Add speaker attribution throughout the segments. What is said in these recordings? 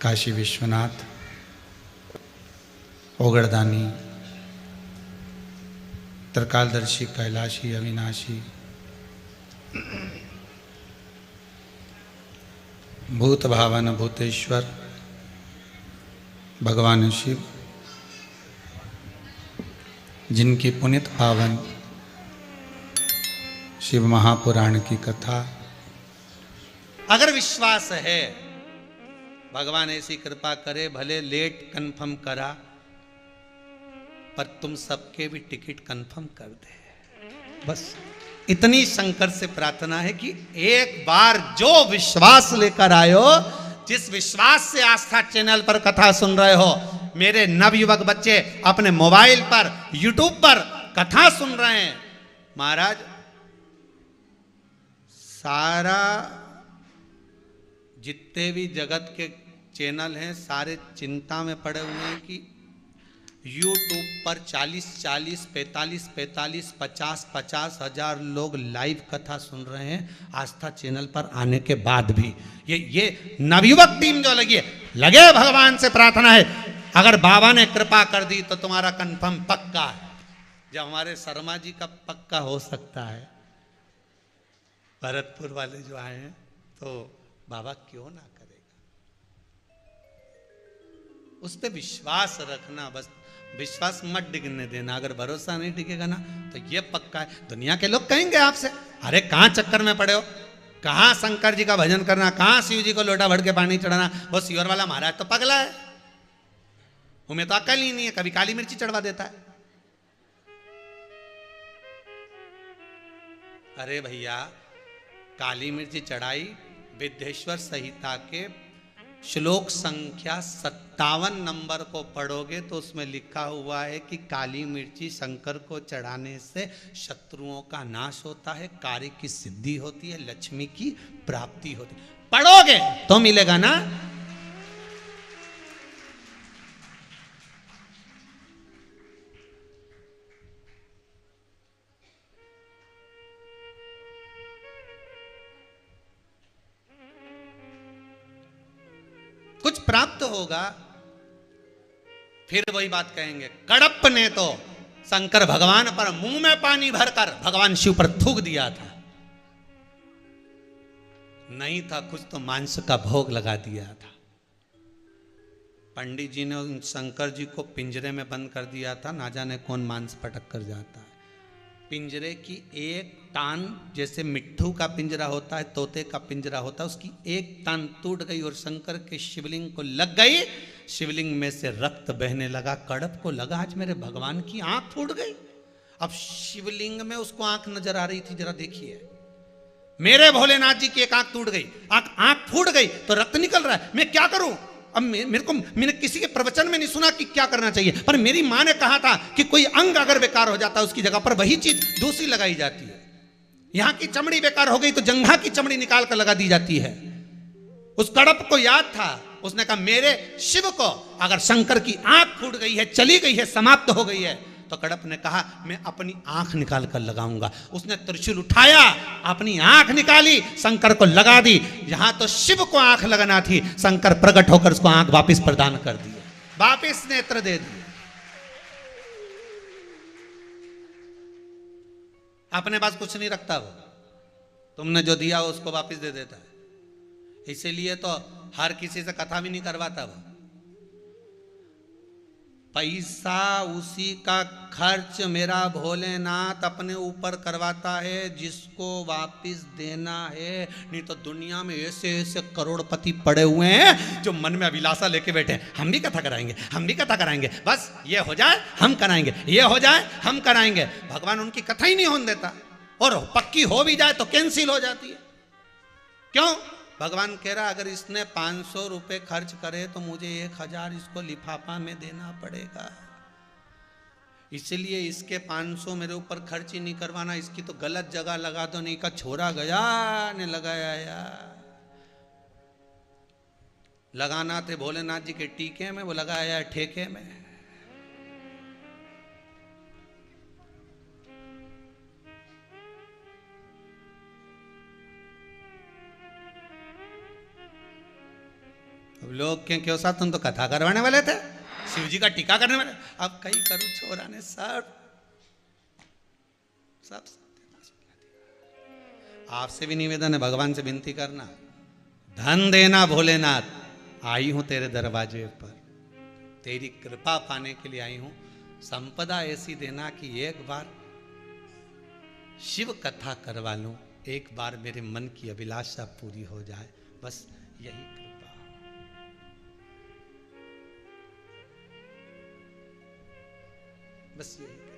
Speaker 1: काशी विश्वनाथ, ओगड़दानी, त्रिकालदर्शी, कैलाशी, अविनाशी, भूत भावन भूतेश्वर भगवान शिव, जिनकी पुनित पावन शिव महापुराण की कथा,
Speaker 2: अगर विश्वास है भगवान ऐसी कृपा करे, भले लेट कंफर्म करा पर तुम सबके भी टिकट कंफर्म कर दे। बस इतनी शंकर से प्रार्थना है कि एक बार जो विश्वास लेकर आयो, जिस विश्वास से आस्था चैनल पर कथा सुन रहे हो, मेरे नवयुवक बच्चे अपने मोबाइल पर यूट्यूब पर कथा सुन रहे हैं, महाराज सारा जितने भी जगत के चैनल हैं सारे चिंता में पड़े हुए हैं कि YouTube पर 40-40, 45-45, 50-50 हजार लोग लाइव कथा सुन रहे हैं आस्था चैनल पर आने के बाद भी। ये नवयुवक टीम जो लगी है, लगे भगवान से प्रार्थना है, अगर बाबा ने कृपा कर दी तो तुम्हारा कंफर्म पक्का है। जब हमारे शर्मा जी का पक्का हो सकता है, भरतपुर वाले जो आए हैं, तो बाबा क्यों ना करेगा। उस पर विश्वास रखना, बस विश्वास मत डिगने देना। अगर भरोसा नहीं टिकेगा ना तो ये पक्का है। दुनिया के लोग कहेंगे आपसे, अरे कहाँ चक्कर में पड़े हो, कहाँ शंकर जी का भजन करना, कहाँ शिव जी को लोटा भर के पानी चढ़ाना, वो सियोर वाला महाराज तो पगला है, उन्हें तो अकल ही नहीं है, कभी काली मिर्ची चढ़वा देता है। अरे भैया, काली मिर्ची चढ़ाई विद्येश्वर संहिता के श्लोक संख्या 57 नंबर को पढ़ोगे तो उसमें लिखा हुआ है कि काली मिर्ची शंकर को चढ़ाने से शत्रुओं का नाश होता है, कार्य की सिद्धि होती है, लक्ष्मी की प्राप्ति होती है। पढ़ोगे तो मिलेगा ना। कुछ प्राप्त होगा, फिर वही बात कहेंगे, कड़प ने तो शंकर भगवान पर मुंह में पानी भरकर भगवान शिव पर थूक दिया था, नहीं था कुछ तो मांस का भोग लगा दिया था। पंडित जी ने उन शंकर जी को पिंजरे में बंद कर दिया था, ना जाने कौन मांस पटक कर जाता है। पिंजरे की एक टान, जैसे मिट्ठू का पिंजरा होता है, तोते का पिंजरा होता है, उसकी एक टान टूट गई और शंकर के शिवलिंग को लग गई। शिवलिंग में से रक्त बहने लगा। कड़प को लगा आज मेरे भगवान की आंख फूट गई। अब शिवलिंग में उसको आंख नजर आ रही थी, जरा देखिए, मेरे भोलेनाथ जी की एक आंख टूट गई, आंख फूट गई तो रक्त निकल रहा है, मैं क्या करूं। अब मैंने किसी के प्रवचन में नहीं सुना कि क्या करना चाहिए, पर मेरी मां ने कहा था कि कोई अंग अगर बेकार हो जाता है उसकी जगह पर वही चीज दूसरी लगाई जाती है। यहां की चमड़ी बेकार हो गई तो जंघा की चमड़ी निकाल कर लगा दी जाती है। उस कड़प को याद था, उसने कहा मेरे शिव को अगर शंकर की आंख फूट गई है, चली गई है, समाप्त हो गई है, तो कड़प ने कहा मैं अपनी आंख निकाल कर लगाऊंगा। उसने त्रिशूल उठाया, अपनी आंख निकाली, शंकर को लगा दी। जहां तो शिव को आंख लगाना थी, शंकर प्रकट होकर उसको आंख वापस प्रदान कर दी, वापस नेत्र दे दिए। अपने पास कुछ नहीं रखता वो, तुमने जो दिया उसको वापस दे देता है। इसीलिए तो हर किसी से कथा भी नहीं करवाता वो। पैसा उसी का खर्च मेरा भोलेनाथ अपने ऊपर करवाता है जिसको वापस देना है। नहीं तो दुनिया में ऐसे ऐसे करोड़पति पड़े हुए हैं जो मन में अभिलाषा लेके बैठे हैं, हम भी कथा कराएंगे, हम भी कथा कराएंगे, बस ये हो जाए हम कराएंगे, ये हो जाए हम कराएंगे। भगवान उनकी कथा ही नहीं होने देता, और पक्की हो भी जाए तो कैंसिल हो जाती है। क्यों? भगवान कह रहा अगर इसने 500 रुपए खर्च करे तो मुझे 1000 इसको लिफाफा में देना पड़ेगा, इसलिए इसके 500 मेरे ऊपर खर्च ही नहीं करवाना, इसकी तो गलत जगह लगा दो, नहीं का छोरा गया ने लगाया यार। लगाना थे भोलेनाथ जी के टीके में, वो लगाया ठेके में। लोग क्यों साहब तुम तो कथा करवाने वाले थे, शिव जी का टीका करने वाले, अब कई करूँ छोरा ने सब आपसे भी निवेदन है, भगवान से विनती करना, धन देना भोलेनाथ, आई हूं तेरे दरवाजे पर, तेरी कृपा पाने के लिए आई हूं, संपदा ऐसी देना कि एक बार शिव कथा करवा लूं, एक बार मेरे मन की अभिलाषा पूरी हो जाए, बस यही कृपा, बस यही कृपा।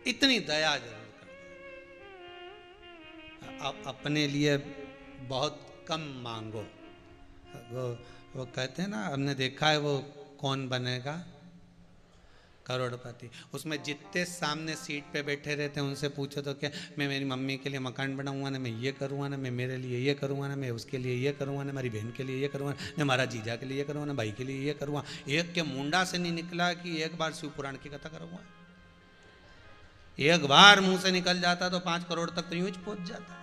Speaker 2: इतनी दया जरूर कर दे। अपने लिए बहुत कम मांगो। वो कहते हैं ना, हमने देखा है वो कौन बनेगा करोड़पति, उसमें जितने सामने सीट पे बैठे रहते हैं उनसे पूछो तो क्या, मैं मेरी मम्मी के लिए मकान बनाऊंगा ना, मैं ये करूँगा ना, मैं मेरे लिए ये करूँगा ना, मैं उसके लिए ये करूँगा ना, मेरी बहन के लिए ये करूँगा, मैं हमारा जीजा के लिए ये करूँगा ना, भाई के लिए ये करूँगा। एक के मुंडा से नहीं निकला कि एक बार शिव पुराण की कथा करूँगा, एक बार मुंह से निकल जाता तो 5 करोड़ तक तो यूं ही पहुंच जाता।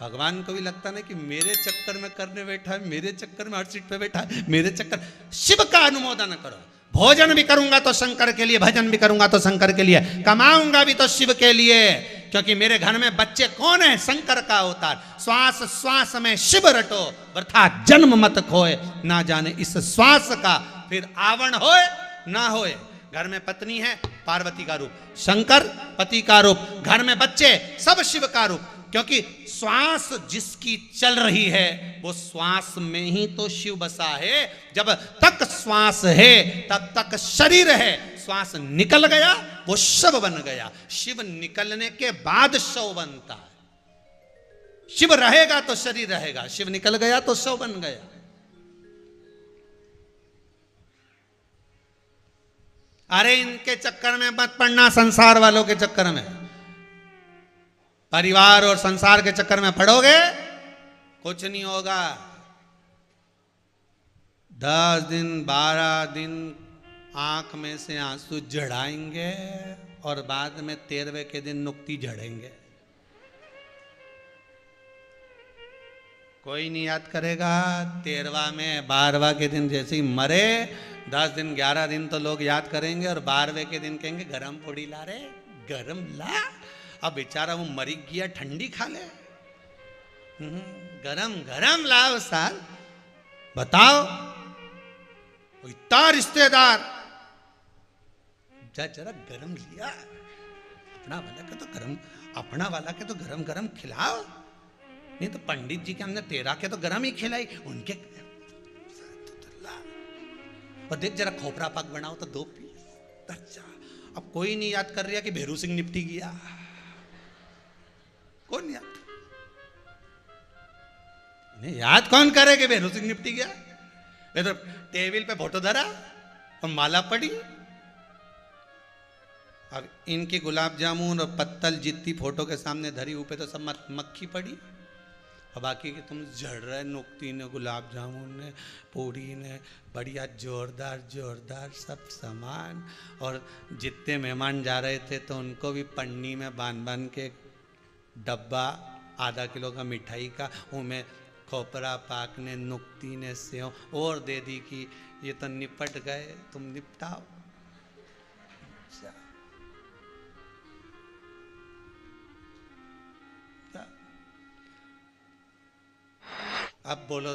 Speaker 2: भगवान को भी लगता ना कि मेरे चक्कर में करने बैठा है, मेरे चक्कर में हर सीट पे बैठा है, मेरे चक्कर। शिव का अनुमोदन करो, भोजन भी करूंगा तो शंकर के लिए, भजन भी करूंगा तो शंकर के लिए, कमाऊंगा भी तो शिव के लिए, क्योंकि मेरे घर में बच्चे कौन है, शंकर का अवतार। श्वास श्वास में शिव रटो, वृथा जन्म मत खोए, ना जाने इस श्वास का फिर आवरण होए ना होए। घर में पत्नी है, पार्वती का रूप, शंकर पति का रूप, घर में बच्चे सब शिव का रूप, क्योंकि श्वास जिसकी चल रही है वो श्वास में ही तो शिव बसा है। जब तक श्वास है तब तक शरीर है, श्वास निकल गया वो शव बन गया, शिव निकलने के बाद शव बनता है। शिव रहेगा तो शरीर रहेगा, शिव निकल गया तो शव बन गया। अरे इनके चक्कर में मत पड़ना, संसार वालों के चक्कर में, परिवार और संसार के चक्कर में पड़ोगे कुछ नहीं होगा। 10 दिन 12 दिन आंख में से आंसू झड़ाएंगे और बाद में 13वें के दिन नुक्ति झड़ेंगे। कोई नहीं याद करेगा। 13वां में 12वां के दिन जैसे ही मरे, 10 दिन 11 दिन तो लोग याद करेंगे और 12वें के दिन कहेंगे गरम पूड़ी ला रे, गरम ला। अब बेचारा वो मरी गया, ठंडी खा ले, गरम गरम लाओ साल। बताओ इतना रिश्तेदार जरा गरम लिया, अपना वाला के तो गरम, अपना वाला के तो गरम गरम खिलाओ, नहीं तो पंडित जी के हमने 13 के तो गरम ही खिलाई, उनके और देख जरा खोपरा पाक बनाओ तो 2 पीस। अच्छा अब कोई नहीं याद कर रहा कि भेरू सिंह निपटी गया, कौन याद, याद कौन करे कि भेरू सिंह निपटी गया। वे तो टेबल पे फोटो धरा और माला पड़ी। अब इनकी गुलाब जामुन और पत्तल जितनी फोटो के सामने धरी ऊपर तो सब मक्खी पड़ी, और बाकी के तुम झड़ रहे, नुक्ती ने, गुलाब जामुन ने, पूड़ी ने, बढ़िया जोरदार जोरदार सब सामान। और जितने मेहमान जा रहे थे तो उनको भी पन्नी में बांध के डब्बा आधा किलो का मिठाई का, उनमें खोपरा पाक ने, नुक्ती ने, सेव और दे दी कि ये तो निपट गए, तुम निपटाओ। अब बोलो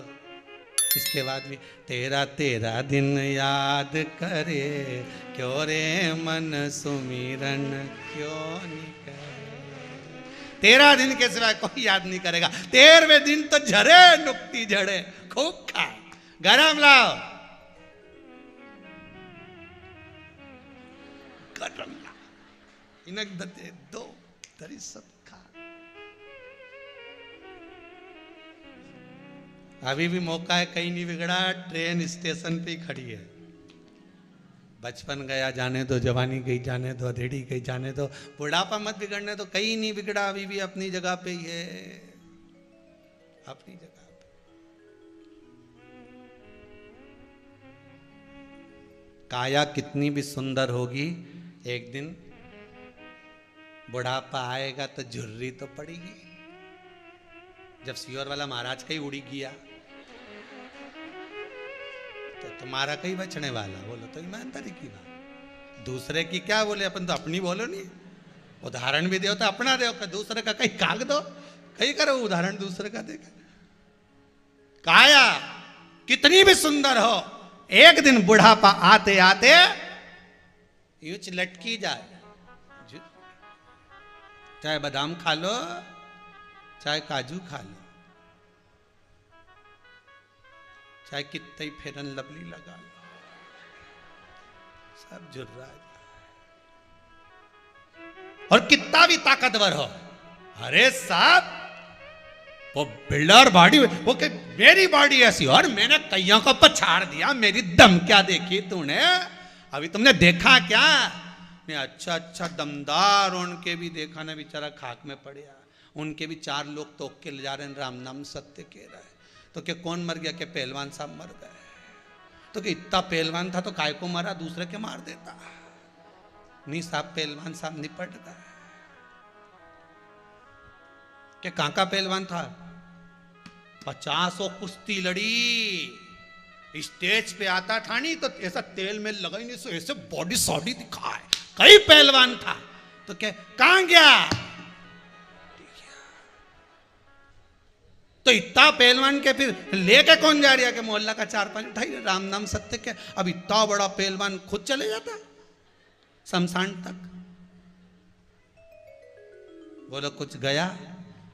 Speaker 2: इसके बाद भी, तेरा तेरा दिन याद करे, क्यों रे मन सुमिरन क्यों नहीं करे। 13 दिन के सिवाय कोई याद नहीं करेगा। 13वें दिन तो झरे नुक्ती झड़े, खूब खा, गरम लाओ, गरम लाओ, इनक दे दो तरी सब खा। अभी भी मौका है, कहीं नहीं बिगड़ा, ट्रेन स्टेशन पे खड़ी है। बचपन गया जाने दो, जवानी गई जाने दो, अधेड़ी गई जाने दो, बुढ़ापा मत बिगड़ने दो, कहीं नहीं बिगड़ा, अभी भी अपनी जगह पे ही है, अपनी जगह पे। काया कितनी भी सुंदर होगी, एक दिन बुढ़ापा आएगा तो झुर्री तो पड़ेगी। जब सीहोर वाला महाराज का ही उड़ी गया तो तुम्हारा कहीं बचने वाला। बोलो तो ईमानदारी की बात, दूसरे की क्या बोले, अपन तो अपनी बोलो नहीं। उदाहरण भी दो तो अपना दो, दूसरे का कहीं काग दो, कहीं करो उदाहरण दूसरे का देगा। काया कितनी भी सुंदर हो, एक दिन बुढ़ापा आते आते यूं लटकी जाए। चाहे बादाम खा लो, चाहे काजू खा लो, चाहे कितने फेरन लवली लगा लो, सब जुर्रा जाए। और कितना भी ताकतवर हो, अरे साहब वो बिल्डर बॉडी, वो कि मेरी बॉडी ऐसी और मैंने कईयों को पछाड़ दिया, मेरी दम क्या देखी तूने, अभी तुमने देखा क्या? मैं अच्छा अच्छा दमदार उनके भी देखा ना, बेचारा खाक में पड़े, उनके भी 4 लोग तो के ले जा रहे हैं, राम नाम सत्य कह रहा है। तो क्या कौन मर गया? क्या पहलवान साहब मर गए? तो क्या इतना पहलवान था तो काय को मारा, दूसरे के मार देता? नहीं साहब, पहलवान साहब निपट गए। क्या कहां का पहलवान था? 50 कुश्ती लड़ी, स्टेज पे आता था नहीं तो ऐसा तेल में लगा ही नहीं, सो ऐसे बॉडी सॉडी दिखाए, कई पहलवान था। तो क्या कहां गया? तो इतना पहलवान के फिर लेके कौन जा रहा है? कि मोहल्ला का 4-5 ढाई राम नाम सत्य के, अब इतना बड़ा पहलवान खुद चले जाता शमशान तक। बोलो कुछ गया?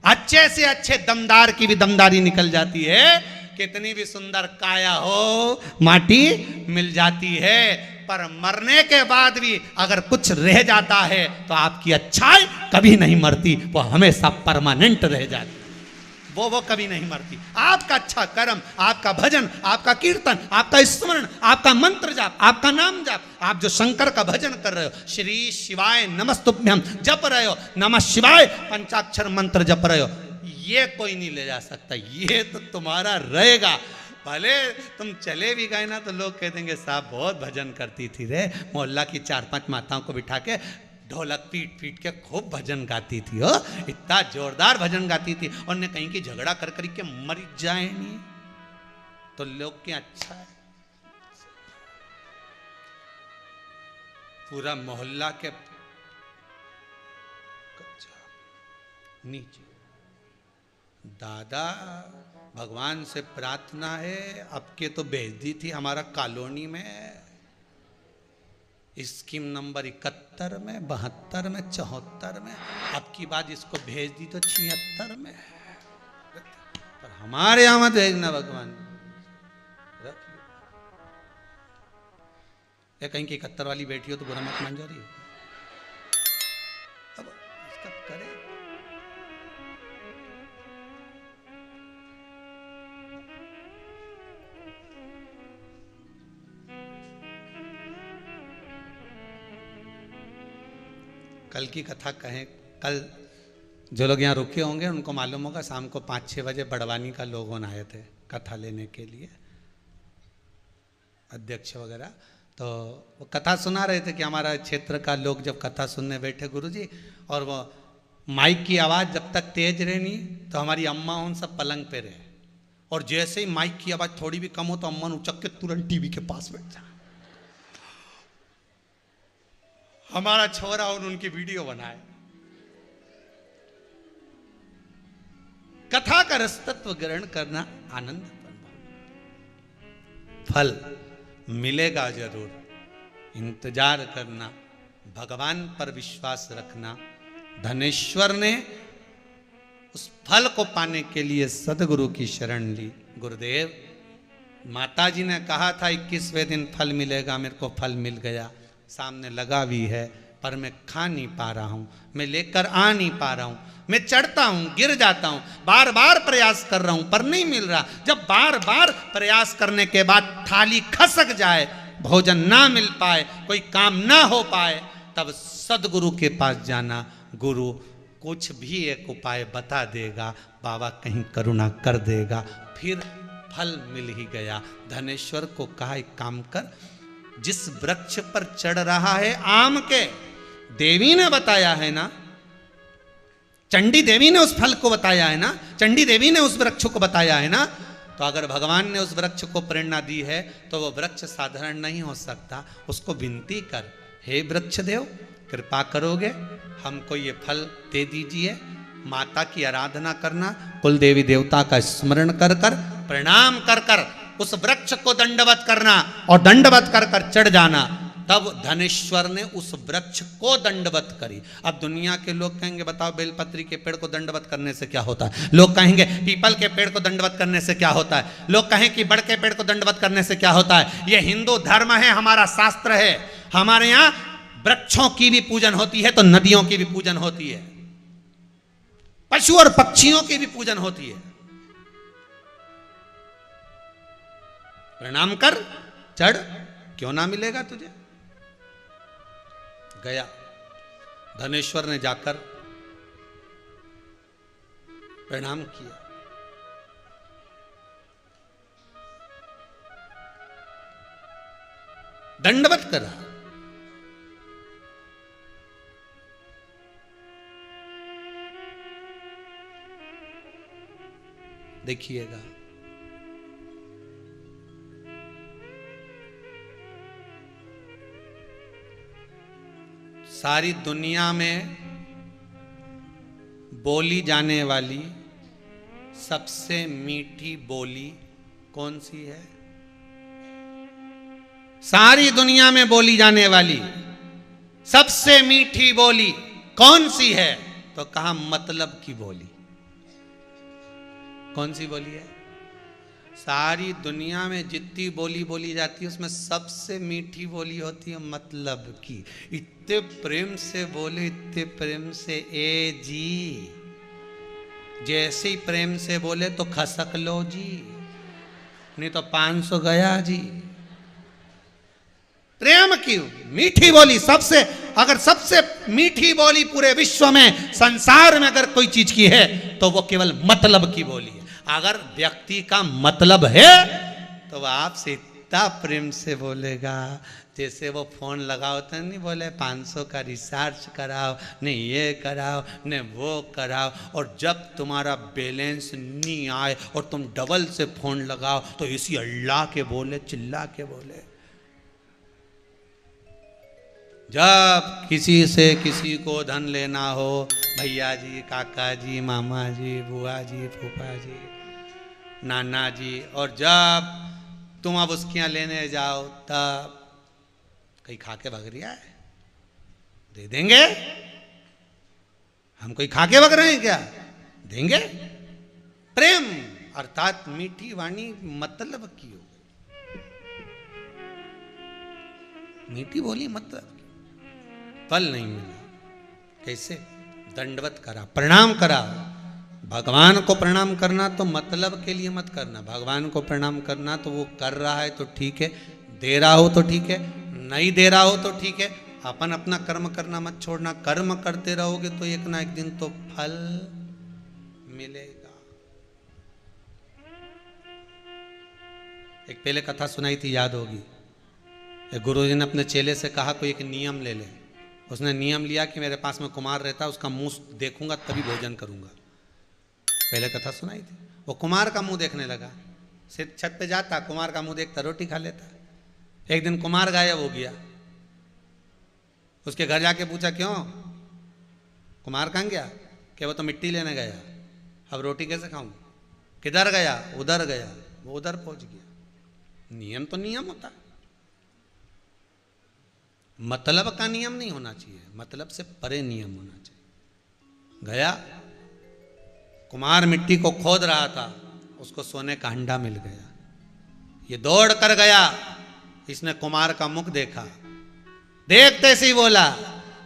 Speaker 2: अच्छे से अच्छे दमदार की भी दमदारी निकल जाती है, कितनी भी सुंदर काया हो माटी मिल जाती है, पर मरने के बाद भी अगर कुछ रह जाता है तो आपकी अच्छाई कभी नहीं मरती, वो हमेशा परमानेंट रह जाती, वो कभी नहीं मरती। आपका अच्छा कर्म, आपका भजन, आपका कीर्तन, आपका स्मरण, आपका मंत्र जाप, आपका नाम जाप, आप जो शंकर का भजन कर रहे हो, श्री शिवाय नमस्तुभ्यम जप रहे हो, नमः शिवाय पंचाक्षर मंत्र जप रहे हो, ये कोई नहीं ले जा सकता, ये तो तुम्हारा रहेगा। भले तुम चले भी गए ना तो लोग कह देंगे साहब बहुत भजन करती थी रे, मोहल्ला की 4-5 माताओं को बिठा के ढोलक पीट पीट के खूब भजन गाती थी, हो इतना जोरदार भजन गाती थी, और ने कहीं की झगड़ा कर कर के मर जाए नहीं तो लोग क्या अच्छा है। पूरा मोहल्ला के नीचे दादा भगवान से प्रार्थना है, अब के तो भेज दी थी हमारा कॉलोनी में स्कीम नंबर 71 में, 72 में, 74 में, अब की बात इसको भेज दी तो 76 में, पर हमारे यहां मत भेजना भगवान। ये कहीं की 71 वाली बैठी हो तो बुरा मत मान जा रही, अब इसका करे। कल की कथा कहें, कल जो लोग यहाँ रुके होंगे उनको मालूम होगा, शाम को 5-6 बजे बड़वानी का लोग आए थे कथा लेने के लिए, अध्यक्ष वगैरह, तो वो कथा सुना रहे थे कि हमारा क्षेत्र का लोग जब कथा सुनने बैठे गुरुजी, और वो माइक की आवाज़ जब तक तेज रहनी तो हमारी अम्मा उन सब पलंग पे रहे, और जैसे ही माइक की आवाज़ थोड़ी भी कम हो तो अम्मा उचक के तुरंत टीवी के पास बैठ जा। हमारा छोरा और उनकी वीडियो बनाए, कथा का रसतत्व ग्रहण करना आनंद, फल मिलेगा जरूर, इंतजार करना, भगवान पर विश्वास रखना। धनेश्वर ने उस फल को पाने के लिए सदगुरु की शरण ली। गुरुदेव, माताजी ने कहा था 21वें दिन फल मिलेगा, मेरे को फल मिल गया, सामने लगा भी है, पर मैं खा नहीं पा रहा हूँ, मैं लेकर आ नहीं पा रहा हूँ, मैं चढ़ता हूँ गिर जाता हूँ, बार बार प्रयास कर रहा हूँ पर नहीं मिल रहा। जब बार बार प्रयास करने के बाद थाली खसक जाए, भोजन ना मिल पाए, कोई काम ना हो पाए, तब सदगुरु के पास जाना, गुरु कुछ भी एक उपाय बता देगा, बाबा कहीं करुणा कर देगा, फिर फल मिल ही गया। धनेश्वर को कहा एक काम कर, जिस वृक्ष पर चढ़ रहा है आम के, देवी ने बताया है ना, चंडी देवी ने उस फल को बताया है ना, चंडी देवी ने उस वृक्ष को बताया है ना। तो अगर भगवान ने उस वृक्ष को प्रेरणा दी है तो वो वृक्ष साधारण नहीं हो सकता। उसको विनती कर, हे वृक्ष देव कृपा करोगे, हमको ये फल दे दीजिए। माता की आराधना करना, कुल देवी देवता का स्मरण कर कर, प्रणाम कर कर उस वृक्ष को दंडवत करना और दंडवत कर कर चढ़ जाना। तब धनेश्वर ने उस वृक्ष को दंडवत करी। अब दुनिया के लोग कहेंगे बताओ बेलपत्री के पेड़ को दंडवत करने से क्या होता है, लोग कहेंगे पीपल के पेड़ को दंडवत करने से क्या होता है, लोग कहें कि बड़ के पेड़ को दंडवत करने से क्या होता है। ये हिंदू धर्म है, हमारा शास्त्र है। हमारे यहां वृक्षों की भी पूजन होती है तो नदियों की भी पूजन होती है, पशु और पक्षियों की भी पूजन होती है। प्रणाम कर, चढ़, क्यों ना मिलेगा तुझे। गया, धनेश्वर ने जाकर प्रणाम किया। दंडवत करा। देखिएगा, सारी दुनिया में बोली जाने वाली सबसे मीठी बोली कौन सी है? सारी दुनिया में बोली जाने वाली सबसे मीठी बोली कौन सी है? तो कहा मतलब की बोली। कौन सी बोली है? सारी दुनिया में जितनी बोली बोली जाती है उसमें सबसे मीठी बोली होती है मतलब की। इतने प्रेम से बोले, इतने प्रेम से, ए जी, जैसे ही प्रेम से बोले तो खसक लो जी, नहीं तो 500 गया जी। प्रेम की मीठी बोली सबसे, अगर सबसे मीठी बोली पूरे विश्व में, संसार में अगर कोई चीज की है तो वो केवल मतलब की बोली है। अगर व्यक्ति का मतलब है तो वह आपसे इतना प्रेम से बोलेगा जैसे वो फोन लगाओ तो नहीं बोले 500 का रिचार्ज कराओ, नहीं ये कराओ, नहीं वो कराओ, और जब तुम्हारा बैलेंस नहीं आए और तुम डबल से फोन लगाओ तो इसी अल्लाह के बोले, चिल्ला के बोले। जब किसी से किसी को धन लेना हो, भैया जी, काका जी, मामा जी, बुआ जी, फूफा जी, नाना जी, और जब तुम अब उसके यहाँ लेने जाओ तब कहीं खा के भग रिया है, दे देंगे। हम कोई खा के भग रहे हैं क्या? देंगे। प्रेम अर्थात मीठी वाणी मतलब की हो, मीठी बोली मतलब फल नहीं मिला। कैसे? दंडवत करा, प्रणाम करा। भगवान को प्रणाम करना तो मतलब के लिए मत करना। भगवान को प्रणाम करना तो वो कर रहा है तो ठीक है, दे रहा हो तो ठीक है, नहीं दे रहा हो तो ठीक है। अपन अपना कर्म करना मत छोड़ना। कर्म करते रहोगे तो एक ना एक दिन तो फल मिलेगा। एक पहले कथा सुनाई थी, याद होगी। एक गुरुजी ने अपने चेले से कहा कोई एक नियम ले ले। उसने नियम लिया कि मेरे पास में कुमार रहता है, उसका मुंह देखूंगा तभी भोजन करूंगा। पहले कथा सुनाई थी। वो कुमार का मुंह देखने लगा, सिर्फ छत पे जाता, कुमार का मुंह देखता, रोटी खा लेता। एक दिन कुमार गायब हो गया। उसके घर जाके पूछा क्यों, कुमार कहाँ गया? कि वो तो मिट्टी लेने गया, अब रोटी कैसे खाऊं? किधर गया? उधर गया। वो उधर पहुंच गया। नियम तो नियम होता है, मतलब का नियम नहीं होना चाहिए, मतलब से परे नियम होना चाहिए। गया, कुमार मिट्टी को खोद रहा था, उसको सोने का अंडा मिल गया। ये दौड़ कर गया, इसने कुमार का मुख देखा, देखते से ही बोला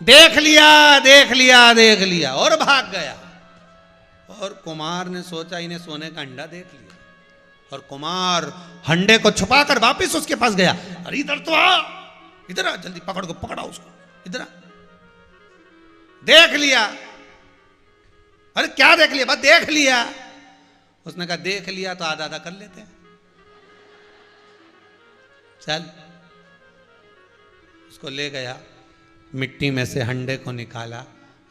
Speaker 2: देख लिया, देख लिया, देख लिया, और भाग गया। और कुमार ने सोचा इन्हें सोने का अंडा देख लिया, और कुमार हंडे को छुपाकर वापस उसके पास गया। अरे इधर तो आ, इधर आ, जल्दी पकड़ को, पकड़ा उसको, इधर आ। देख लिया। अरे क्या देख लिया? बस देख लिया। उसने कहा देख लिया तो आधा आधा कर लेते हैं, चल। उसको ले गया, मिट्टी में से हंडे को निकाला,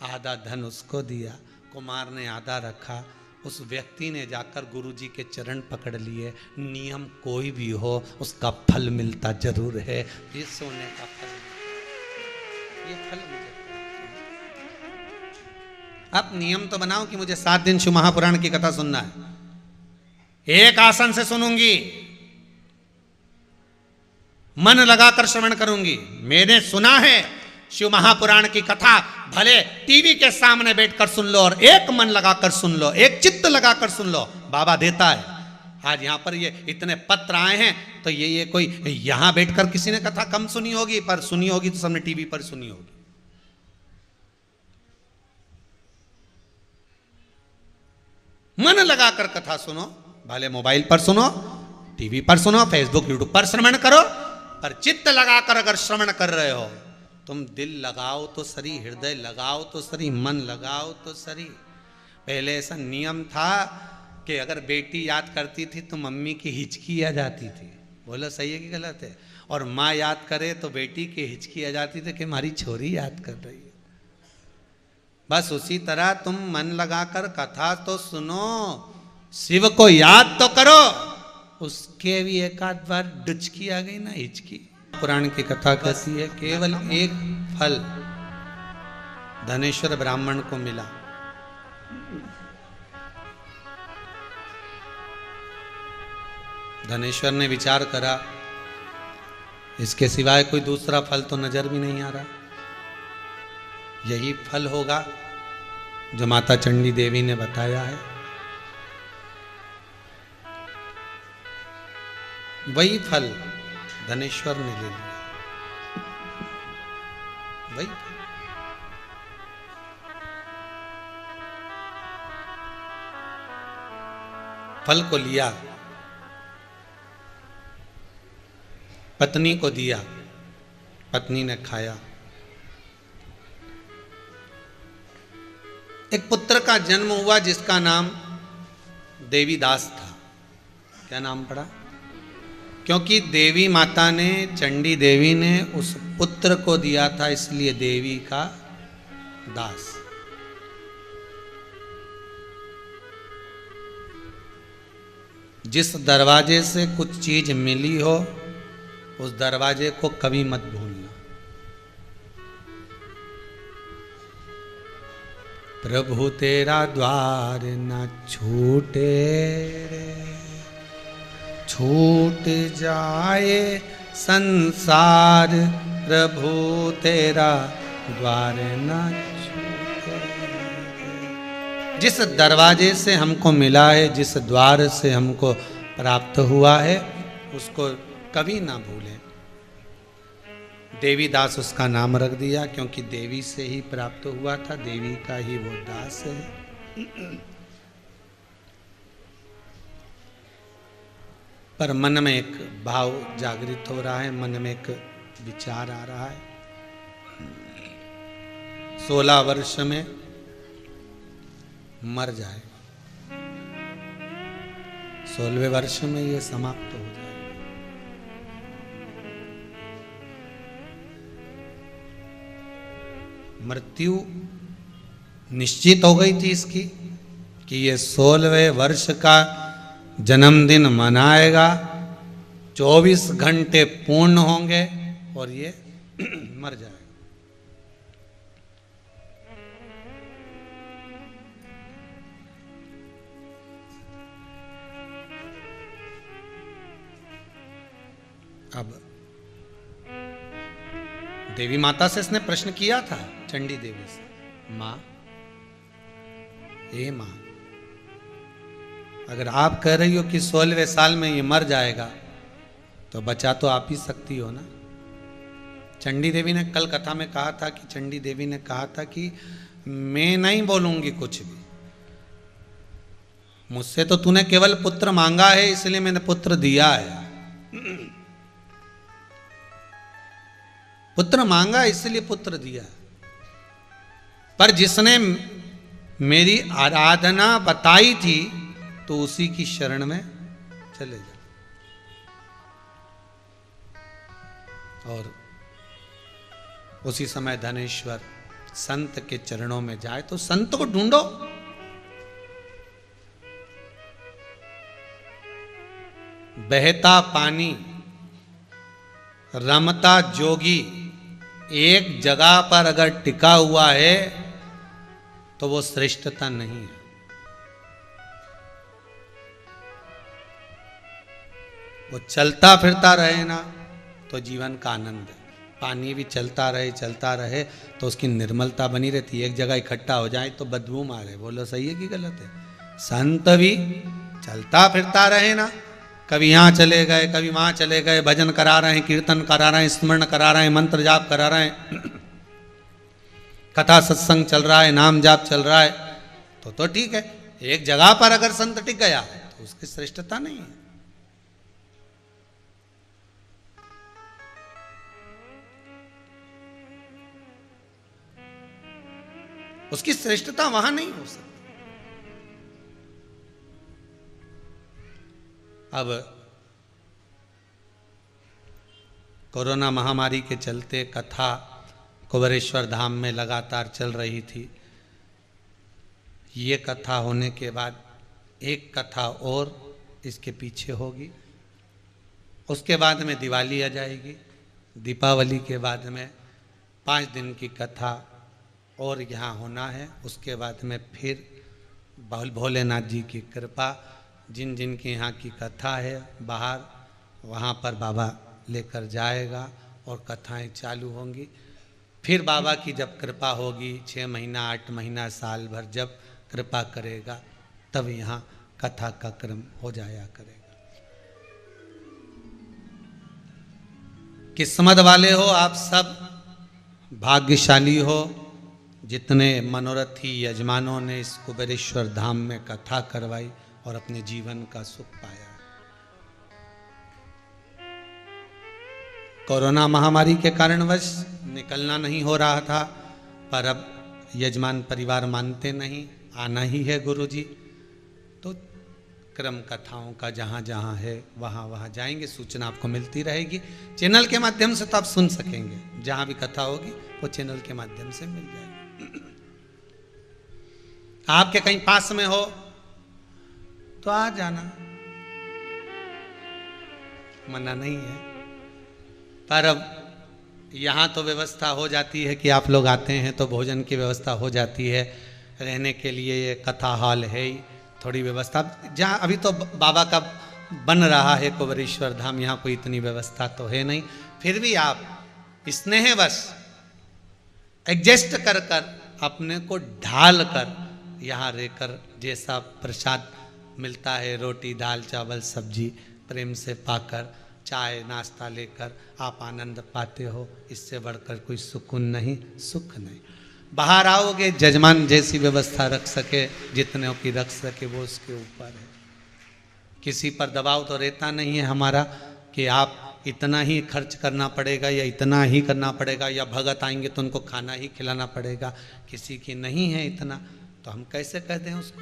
Speaker 2: आधा धन उसको दिया, कुमार ने आधा रखा। उस व्यक्ति ने जाकर गुरुजी के चरण पकड़ लिए। नियम कोई भी हो उसका फल मिलता जरूर है। ये सोने का फल, ये फल मुझे। अब नियम तो बनाओ कि मुझे 7 दिन शिव महापुराण की कथा सुनना है, एक आसन से सुनूंगी, मन लगाकर श्रवण करूंगी। मैंने सुना है शिव महापुराण की कथा भले टीवी के सामने बैठकर सुन लो और एक मन लगाकर सुन लो, एक चित्त लगाकर सुन लो, बाबा देता है। आज यहां पर ये इतने पत्र आए हैं तो ये कोई यहां बैठकर किसी ने कथा कम सुनी होगी, पर सुनी होगी तो सबने टीवी पर सुनी होगी। मन लगाकर कथा सुनो, भले मोबाइल पर सुनो, टीवी पर सुनो, फेसबुक यूट्यूब पर श्रवण करो, पर चित्त लगाकर अगर श्रवण कर रहे हो, तुम दिल लगाओ तो सरी, हृदय लगाओ तो सरी, मन लगाओ तो सरी। पहले ऐसा नियम था कि अगर बेटी याद करती थी तो मम्मी की हिचकी आ जाती थी। बोलो सही है कि गलत है? और माँ याद करे तो बेटी की हिचकी आ जाती थी कि हमारी छोरी याद कर रही है। बस उसी तरह तुम मन लगाकर कथा तो सुनो, शिव को याद तो करो, उसके भी एक आध बार डुचकी आ गई ना, हिचकी। पुराण की कथा कहती है केवल एक फल धनेश्वर ब्राह्मण को मिला। धनेश्वर ने विचार करा, इसके सिवाय कोई दूसरा फल तो नजर भी नहीं आ रहा, यही फल होगा जो माता चंडी देवी ने बताया है। वही फल धनेश्वर ने ले लिया, वही फल को लिया, पत्नी को दिया, पत्नी ने खाया। एक पुत्र का जन्म हुआ जिसका नाम देवीदास था। क्या नाम पड़ा? क्योंकि देवी माता ने, चंडी देवी ने उस पुत्र को दिया था, इसलिए देवी का दास। जिस दरवाजे से कुछ चीज मिली हो उस दरवाजे को कभी मत भूलना। प्रभु तेरा द्वार न छूटे रे, छूट जाए संसार, प्रभु तेरा द्वार न छूटे। जिस दरवाजे से हमको मिला है, जिस द्वार से हमको प्राप्त हुआ है, उसको कभी ना भूलें। देवीदास उसका नाम रख दिया क्योंकि देवी से ही प्राप्त हुआ था, देवी का ही वो दास है। पर मन में एक भाव जागृत हो रहा है, मन में एक विचार आ रहा है। 16 वर्ष में मर जाए, 16वें वर्ष में ये समाप्त हो जाए। मृत्यु निश्चित हो गई थी इसकी कि ये 16वें वर्ष का जन्मदिन मनाएगा, 24 घंटे पूर्ण होंगे और ये मर जाएगा। अब देवी माता से इसने प्रश्न किया था, चंडी देवी से, माँ, ए माँ, अगर आप कह रही हो कि 16वें साल में ये मर जाएगा तो बचा तो आप ही सकती हो ना। चंडी देवी ने कल कथा में कहा था कि चंडी देवी ने कहा था कि मैं नहीं बोलूंगी कुछ भी, मुझसे तो तूने केवल पुत्र मांगा है इसलिए मैंने पुत्र दिया है। पुत्र मांगा इसलिए पुत्र दिया, पर जिसने मेरी आराधना बताई थी तो उसी की शरण में चले जा। और उसी समय धनेश्वर संत के चरणों में जाए तो संत को ढूंढो। बहता पानी, रमता जोगी एक जगह पर अगर टिका हुआ है तो वो श्रेष्ठता नहीं है। वो चलता फिरता रहे ना तो जीवन का आनंद है। पानी भी चलता रहे तो उसकी निर्मलता बनी रहती है। एक जगह इकट्ठा हो जाए तो बदबू मारे, बोलो सही है कि गलत है? संत भी चलता फिरता रहे ना, कभी यहाँ चले गए कभी वहाँ चले गए, भजन करा रहे हैं, कीर्तन करा रहे हैं, स्मरण करा रहे हैं, मंत्र जाप करा रहे हैं, कथा सत्संग चल रहा है, नाम जाप चल रहा है तो ठीक है। एक जगह पर अगर संत टिक गया तो उसकी श्रेष्ठता नहीं है। उसकी श्रेष्ठता वहां नहीं हो सकती। अब कोरोना महामारी के चलते कथा कुबेरेश्वर धाम में लगातार चल रही थी। ये कथा होने के बाद एक कथा और इसके पीछे होगी, उसके बाद में दिवाली आ जाएगी, दीपावली के बाद में 5 दिन की कथा और यहाँ होना है। उसके बाद में फिर भोलेनाथ जी की कृपा, जिन जिन के यहाँ की कथा है बाहर, वहाँ पर बाबा लेकर जाएगा और कथाएं चालू होंगी। फिर बाबा की जब कृपा होगी, 6 महीना 8 महीना साल भर जब कृपा करेगा, तब यहाँ कथा का क्रम हो जाया करेगा। किस्मत वाले हो आप सब, भाग्यशाली हो जितने मनोरथी यजमानों ने इस कुबेरेश्वर धाम में कथा करवाई और अपने जीवन का सुख पाया। कोरोना महामारी के कारणवश निकलना नहीं हो रहा था, पर अब यजमान परिवार मानते नहीं, आना ही है गुरुजी, तो क्रम कथाओं का जहाँ जहाँ है वहाँ वहाँ जाएंगे। सूचना आपको मिलती रहेगी चैनल के माध्यम से, तो आप सुन सकेंगे। जहाँ भी कथा होगी वो चैनल के माध्यम से मिल जाएगी। आपके कहीं पास में हो तो आ जाना, मना नहीं है। पर अब यहाँ तो व्यवस्था हो जाती है कि आप लोग आते हैं तो भोजन की व्यवस्था हो जाती है, रहने के लिए ये कथा हॉल है ही, थोड़ी व्यवस्था जहाँ अभी तो बाबा का बन रहा है कुबेरेश्वर धाम, यहाँ कोई इतनी व्यवस्था तो है नहीं। फिर भी आप स्नेहवश एडजस्ट कर कर अपने को ढाल कर यहाँ रहकर जैसा प्रसाद मिलता है, रोटी दाल चावल सब्जी प्रेम से पाकर, चाय नाश्ता लेकर आप आनंद पाते हो। इससे बढ़कर कोई सुकून नहीं, सुख नहीं। बाहर आओगे, जजमान जैसी व्यवस्था रख सके, जितने की रख सके वो उसके ऊपर है। किसी पर दबाव तो रहता नहीं है हमारा कि आप इतना ही खर्च करना पड़ेगा या इतना ही करना पड़ेगा, या भगत आएंगे तो उनको खाना ही खिलाना पड़ेगा। किसी की नहीं है इतना, तो हम कैसे कह दें उसको?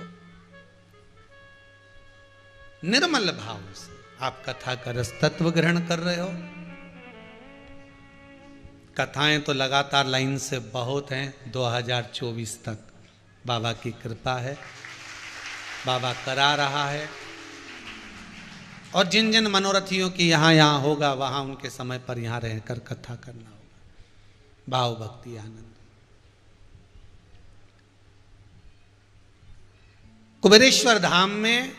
Speaker 2: निर्मल भाव से आप कथा का रस तत्व ग्रहण कर रहे हो। कथाएं तो लगातार लाइन से बहुत हैं, 2024 तक बाबा की कृपा है, बाबा करा रहा है। और जिन जिन मनोरथियों की यहाँ होगा, वहाँ उनके समय पर यहाँ रहकर कथा करना होगा। भाव भक्ति आनंद। कुबेरेश्वर धाम में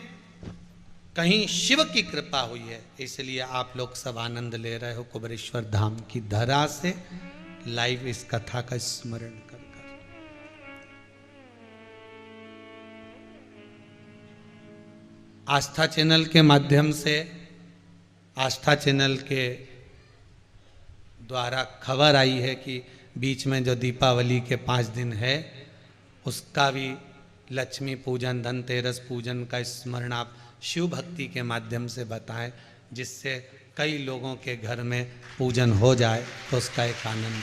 Speaker 2: कहीं शिव की कृपा हुई है, इसलिए आप लोग सब आनंद ले रहे हो कुबेरेश्वर धाम की धरा से लाइव इस कथा का स्मरण कर कर। आस्था चैनल के माध्यम से, आस्था चैनल के द्वारा खबर आई है कि बीच में जो दीपावली के 5 दिन है, उसका भी लक्ष्मी पूजन धनतेरस पूजन का स्मरण आप शिव भक्ति के माध्यम से बताएं, जिससे कई लोगों के घर में पूजन हो जाए तो उसका एक आनंद है।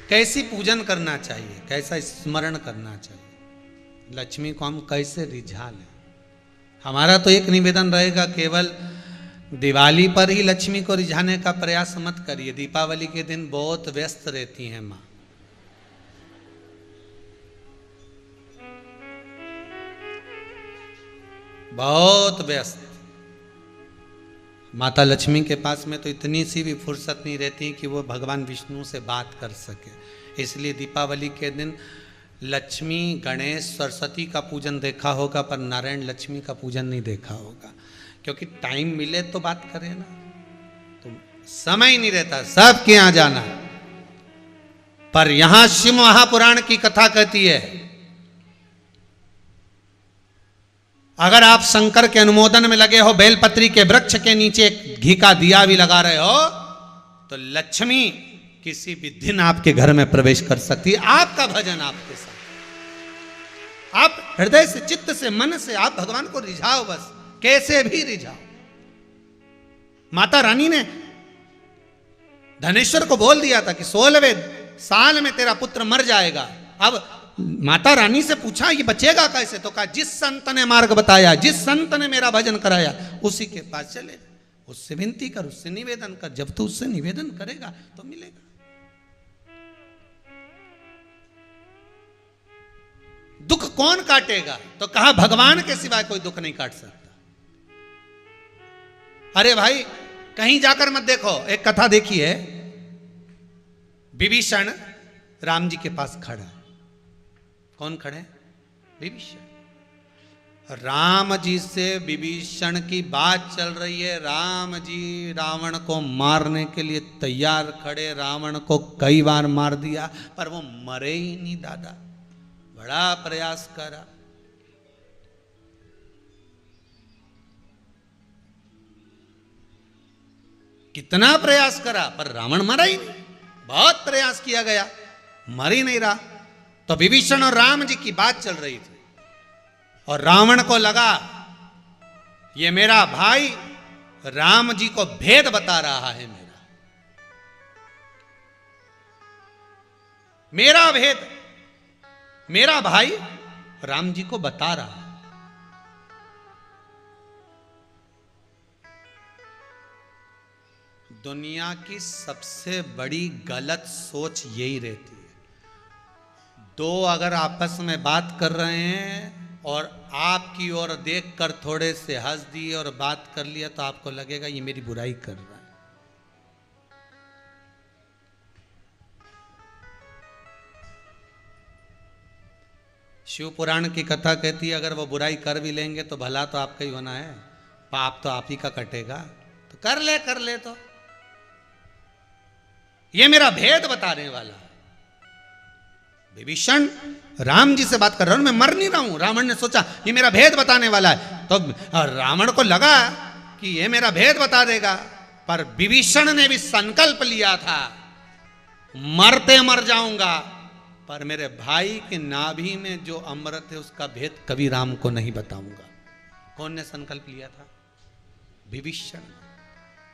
Speaker 2: कैसी पूजन करना चाहिए, कैसा स्मरण करना चाहिए, लक्ष्मी को हम कैसे रिझा लें। हमारा तो एक निवेदन रहेगा, केवल दिवाली पर ही लक्ष्मी को रिझाने का प्रयास मत करिए। दीपावली के दिन बहुत व्यस्त रहती हैं माँ। बहुत व्यस्त। माता लक्ष्मी के पास में तो इतनी सी भी फुर्सत नहीं रहती कि वो भगवान विष्णु से बात कर सके। इसलिए दीपावली के दिन लक्ष्मी, गणेश, सरस्वती का पूजन देखा होगा, पर नारायण लक्ष्मी का पूजन नहीं देखा होगा। क्योंकि टाइम मिले तो बात करें ना, तो समय नहीं रहता सबके यहाँ जाना। पर यहां शिव महापुराण की कथा कहती है, अगर आप शंकर के अनुमोदन में लगे हो, बेलपत्री के वृक्ष के नीचे घी का दिया भी लगा रहे हो, तो लक्ष्मी किसी भी दिन आपके घर में प्रवेश कर सकती है। आपका भजन आपके साथ, आप हृदय से, चित्त से, मन से आप भगवान को रिझाओ, बस कैसे भी रिझाओ। माता रानी ने धनेश्वर को बोल दिया था कि 16वें साल में तेरा पुत्र मर जाएगा। अब माता रानी से पूछा ये बचेगा कैसे, तो कहा जिस संत ने मार्ग बताया, जिस संत ने मेरा भजन कराया, उसी के पास चले, उससे विनती कर, उससे निवेदन कर। जब तू उससे निवेदन करेगा तो मिलेगा। दुख कौन काटेगा, तो कहा भगवान के सिवाय कोई दुख नहीं काट सकता। अरे भाई कहीं जाकर मत देखो। एक कथा देखी है, विभीषण राम जी के पास खड़ा। कौन खड़े? विभीषण। राम जी से विभीषण की बात चल रही है। राम जी रावण को मारने के लिए तैयार खड़े। रावण को कई बार मार दिया पर वो मरे ही नहीं दादा। बड़ा प्रयास करा। कितना प्रयास करा पर रावण मरा ही नहीं। बहुत प्रयास किया गया, मर ही नहीं रहा। तो विभीषण और राम जी की बात चल रही थी और रावण को लगा ये मेरा भाई राम जी को भेद बता रहा है। मेरा भेद मेरा भाई राम जी को बता रहा है। दुनिया की सबसे बड़ी गलत सोच यही रहती है। दो अगर आपस में बात कर रहे हैं और आपकी ओर देखकर थोड़े से हंस दिए और बात कर लिया तो आपको लगेगा ये मेरी बुराई कर रहा है। शिव पुराण की कथा कहती है अगर वो बुराई कर भी लेंगे तो भला तो आपका ही होना है, पाप तो आप ही का कटेगा। तो कर ले तो ये मेरा भेद बताने वाला। विभीषण राम जी से बात कर रहा हूं, मैं मर नहीं रहा हूं। रावण ने सोचा ये मेरा भेद बताने वाला है, तो रावण को लगा कि ये मेरा भेद बता देगा। पर विभीषण ने भी संकल्प लिया था मरते मर जाऊंगा, पर मेरे भाई के नाभि में जो अमृत है उसका भेद कभी राम को नहीं बताऊंगा। कौन ने संकल्प लिया था? विभीषण।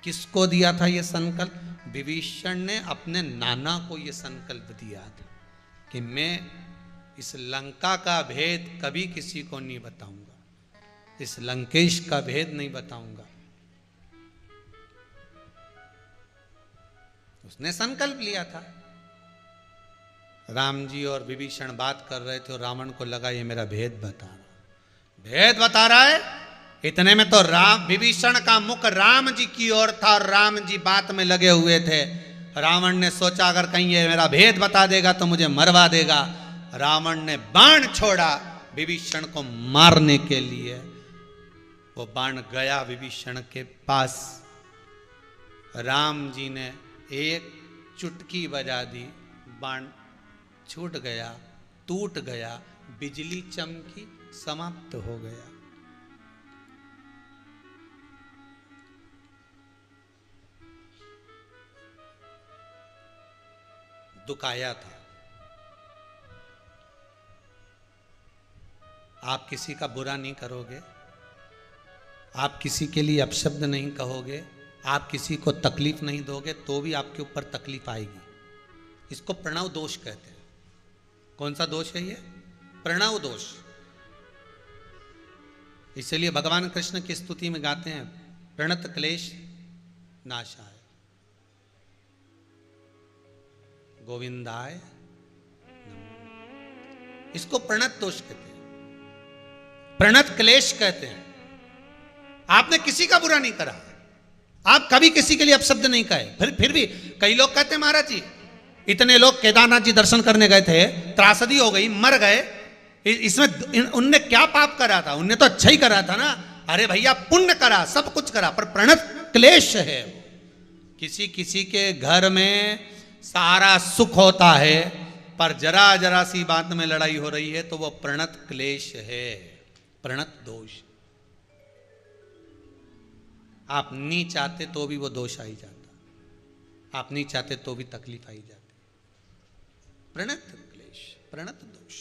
Speaker 2: किसको दिया था ये संकल्प? विभीषण ने अपने नाना को ये संकल्प दिया था कि मैं इस लंका का भेद कभी किसी को नहीं बताऊंगा, इस लंकेश का भेद नहीं बताऊंगा। उसने संकल्प लिया था। राम जी और विभीषण बात कर रहे थे और रावण को लगा ये मेरा भेद बता रहा है। इतने में तो विभीषण का मुख राम जी की ओर था और राम जी बात में लगे हुए थे। रावण ने सोचा अगर कहीं ये मेरा भेद बता देगा तो मुझे मरवा देगा। रावण ने बाण छोड़ा विभीषण को मारने के लिए। वो बाण गया विभीषण के पास। राम जी ने एक चुटकी बजा दी, बाण छूट गया, टूट गया, बिजली चमकी, समाप्त हो गया। दुख आया था। आप किसी का बुरा नहीं करोगे, आप किसी के लिए अपशब्द नहीं कहोगे, आप किसी को तकलीफ नहीं दोगे तो भी आपके ऊपर तकलीफ आएगी। इसको प्रणव दोष कहते हैं। कौन सा दोष है ये? प्रणव दोष। इसलिए भगवान कृष्ण की स्तुति में गाते हैं प्रणत क्लेश नाशाय गोविंदाय नमः। इसको प्रणत दोष कहते हैं, प्रणत क्लेश कहते हैं। आपने किसी का बुरा नहीं करा, आप कभी किसी के लिए अपशब्द नहीं कहे, फिर भी कई लोग कहते हैं महाराज जी इतने लोग केदारनाथ जी दर्शन करने गए थे, त्रासदी हो गई, मर गए, इसमें उनने क्या पाप करा था? उनने तो अच्छा ही करा था ना। अरे भैया पुण्य करा, सब कुछ करा, पर प्रणत क्लेश है। किसी किसी के घर में सारा सुख होता है, पर जरा जरा सी बात में लड़ाई हो रही है तो वो प्रणत क्लेश है, प्रणत दोष। आप नहीं चाहते तो भी वो दोष आ ही जाता, आप नहीं चाहते तो भी तकलीफ आई जाती। प्रणत क्लेश, प्रणत दोष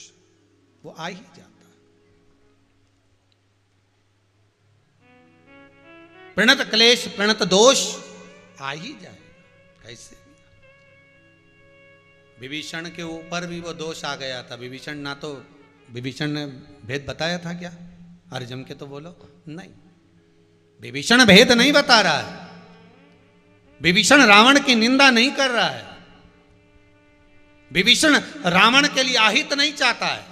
Speaker 2: वो आ ही जाता। प्रणत क्लेश, प्रणत दोष आ ही जाए, कैसे? विभीषण के ऊपर भी वो दोष आ गया था। विभीषण ना तो विभीषण ने भेद बताया था क्या? अरे जम के तो बोलो नहीं, विभीषण भेद नहीं बता रहा है, विभीषण रावण की निंदा नहीं कर रहा है, विभीषण रावण के लिए आहित नहीं चाहता है,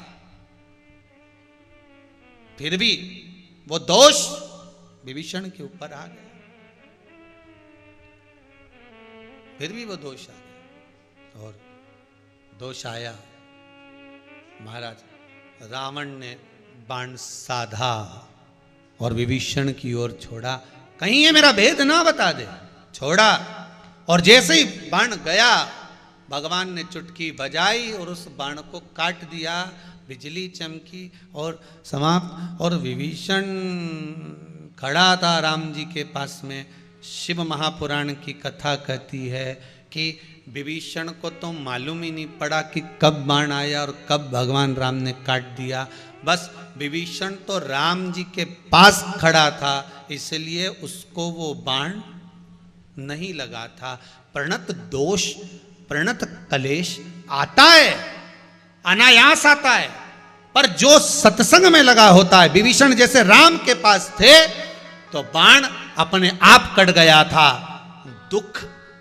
Speaker 2: फिर भी वो दोष विभीषण के ऊपर आ गया, फिर भी वो दोष आ गया। और दोष आया, महाराज रावण ने बाण साधा और विभीषण की ओर छोड़ा, कहीं ये मेरा भेद ना बता दे, छोड़ा। और जैसे ही बाण गया, भगवान ने चुटकी बजाई और उस बाण को काट दिया, बिजली चमकी और समाप्त। और विभीषण खड़ा था राम जी के पास में। शिव महापुराण की कथा कहती है कि विभीषण को तो मालूम ही नहीं पड़ा कि कब बाण आया और कब भगवान राम ने काट दिया। बस विभीषण तो राम जी के पास खड़ा था, इसलिए उसको वो बाण नहीं लगा था। प्रणत दोष, प्रणत क्लेश आता है, अनायास आता है, पर जो सत्संग में लगा होता है, विभीषण जैसे राम के पास थे तो बाण अपने आप कट गया था। दुख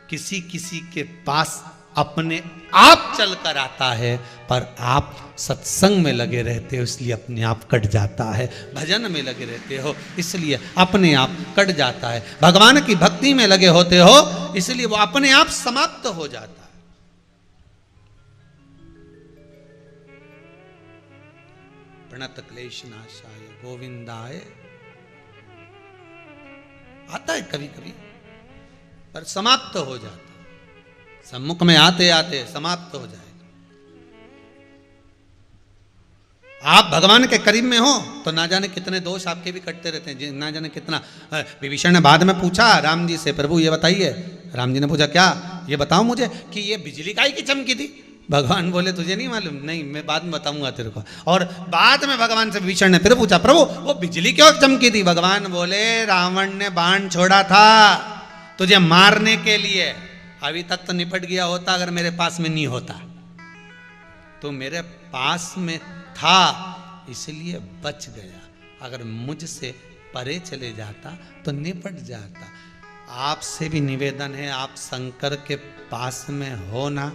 Speaker 2: किसी किसी के पास अपने आप चल कर आता है, पर आप सत्संग में लगे रहते हो इसलिए अपने आप कट जाता है, भजन में लगे रहते हो इसलिए अपने आप कट जाता है, भगवान की भक्ति में लगे होते हो इसलिए वो अपने आप समाप्त हो जाता है। प्रणत क्लेश नाशाय गोविंदाय आता है कभी कभी, पर समाप्त हो जाता, सम्मुख में आते आते समाप्त हो जाएगा। आप भगवान के करीब में हो तो ना जाने कितने दोष आपके भी कटते रहते हैं, ना जाने कितना। विभीषण ने बाद में पूछा राम जी से, प्रभु ये बताइए। राम जी ने पूछा क्या? ये बताओ मुझे कि ये बिजली काहे की चमकी थी? भगवान बोले तुझे नहीं मालूम? नहीं, मैं बाद में बताऊंगा तेरे को। और बाद में भगवान से विभीषण ने फिर पूछा, प्रभु वो बिजली क्यों चमकी थी? भगवान बोले रावण ने बाण छोड़ा था तुझे मारने के लिए, अभी तक तो निपट गया होता अगर मेरे पास में नहीं होता। तो मेरे पास में था इसलिए बच गया, अगर मुझसे परे चले जाता तो निपट जाता। आपसे भी निवेदन है, आप शंकर के पास में हो ना,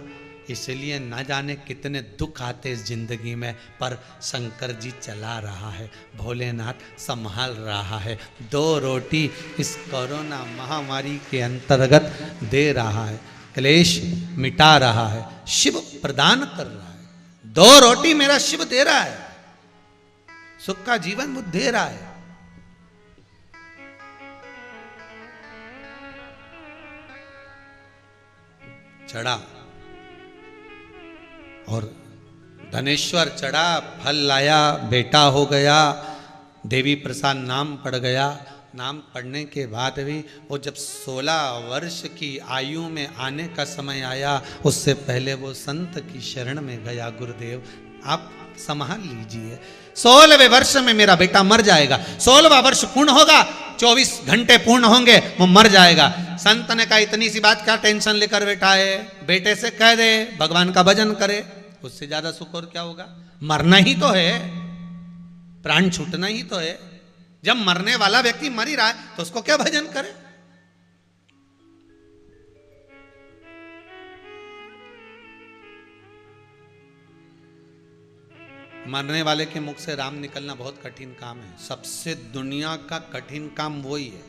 Speaker 2: इसलिए न जाने कितने दुख आते इस जिंदगी में, पर शंकर जी चला रहा है, भोलेनाथ संभाल रहा है, 2 रोटी इस कोरोना महामारी के अंतर्गत दे रहा है, क्लेश मिटा रहा है, शिव प्रदान कर रहा है। 2 रोटी मेरा शिव दे रहा है, सुख का जीवन वो दे रहा है। चढ़ा और धनेश्वर चढ़ा, फल लाया, बेटा हो गया, देवी प्रसाद नाम पड़ गया। नाम पढ़ने के बाद भी वो जब 16 वर्ष की आयु में आने का समय आया, उससे पहले वो संत की शरण में गया, गुरुदेव आप संभाल लीजिए, 16वें वर्ष में मेरा बेटा मर जाएगा। 16वां वर्ष पूर्ण होगा, 24 घंटे पूर्ण होंगे, वो मर जाएगा। संत ने कहा इतनी सी बात क्या टेंशन लेकर बैठा है, बेटे से कह दे भगवान का भजन करे, उससे ज्यादा सुख और क्या होगा? मरना ही तो है, प्राण छूटना ही तो है, जब मरने वाला व्यक्ति मर ही रहा है तो उसको क्या भजन करे? मरने वाले के मुख से राम निकलना बहुत कठिन काम है। सबसे दुनिया का कठिन काम वही है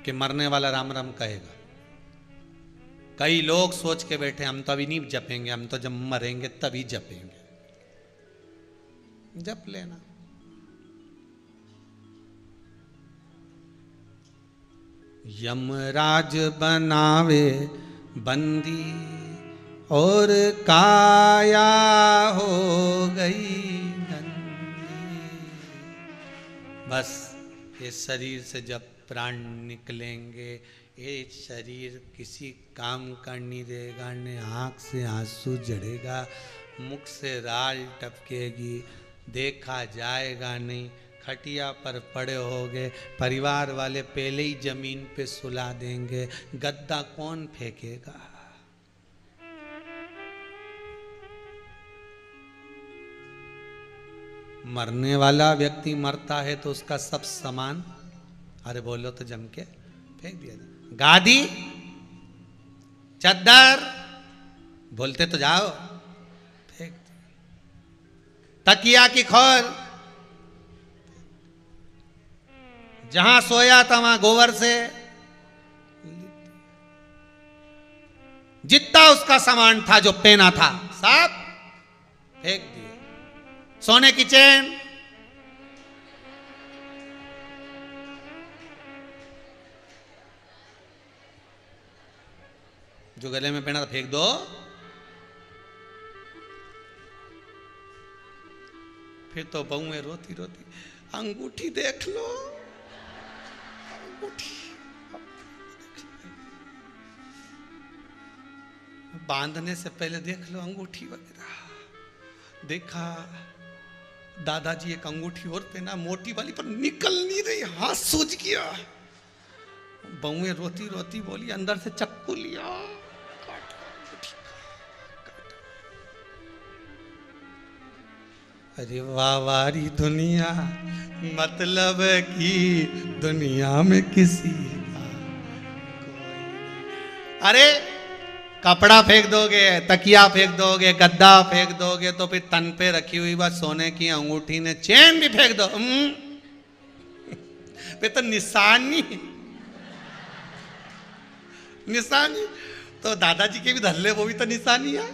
Speaker 2: कि मरने वाला राम राम कहेगा। कई लोग सोच के बैठे हम तो अभी नहीं जपेंगे, हम तो जब मरेंगे तभी जपेंगे। जप लेना। यमराज बनावे बंदी और काया हो गई गंदी। बस ये शरीर से जब प्राण निकलेंगे, ये शरीर किसी काम का नहीं देगा, ने आँख से आंसू झड़ेगा, मुख से राल टपकेगी, देखा जाएगा नहीं, खटिया पर पड़े होगे, परिवार वाले पहले ही जमीन पे सुला देंगे, गद्दा कौन फेंकेगा? मरने वाला व्यक्ति मरता है तो उसका सब सामान, अरे बोलो तो जम के फेंक दिया जाए। गादी, चद्दर, बोलते तो जाओ, फेंक दिया। तकिया की खोर, जहां सोया था वहां गोबर से, जितना उसका सामान था जो पहना था सब फेंक दिया। सोने की चेन, जो गले में पहना था फेंक दो। फिर तो बहुएं रोती रोती, अंगूठी देख लो, अंगूठी बांधने से पहले देख लो अंगूठी वगैरह। देखा दादाजी एक अंगूठी और पहना, मोटी वाली, पर निकल नहीं रही, हाथ सूज गया। बहुएं रोती रोती बोली, अंदर से चक्कू लिया, अरे वाह वारी दुनिया, मतलब की दुनिया में किसी का कोई। अरे कपड़ा फेंक दोगे, तकिया फेंक दोगे, गद्दा फेंक दोगे, तो फिर तन पे रखी हुई बात सोने की अंगूठी ने चेन भी फेंक दो, फिर तो निशानी निशानी। तो दादाजी के भी धल्ले, वो भी तो निशानी है।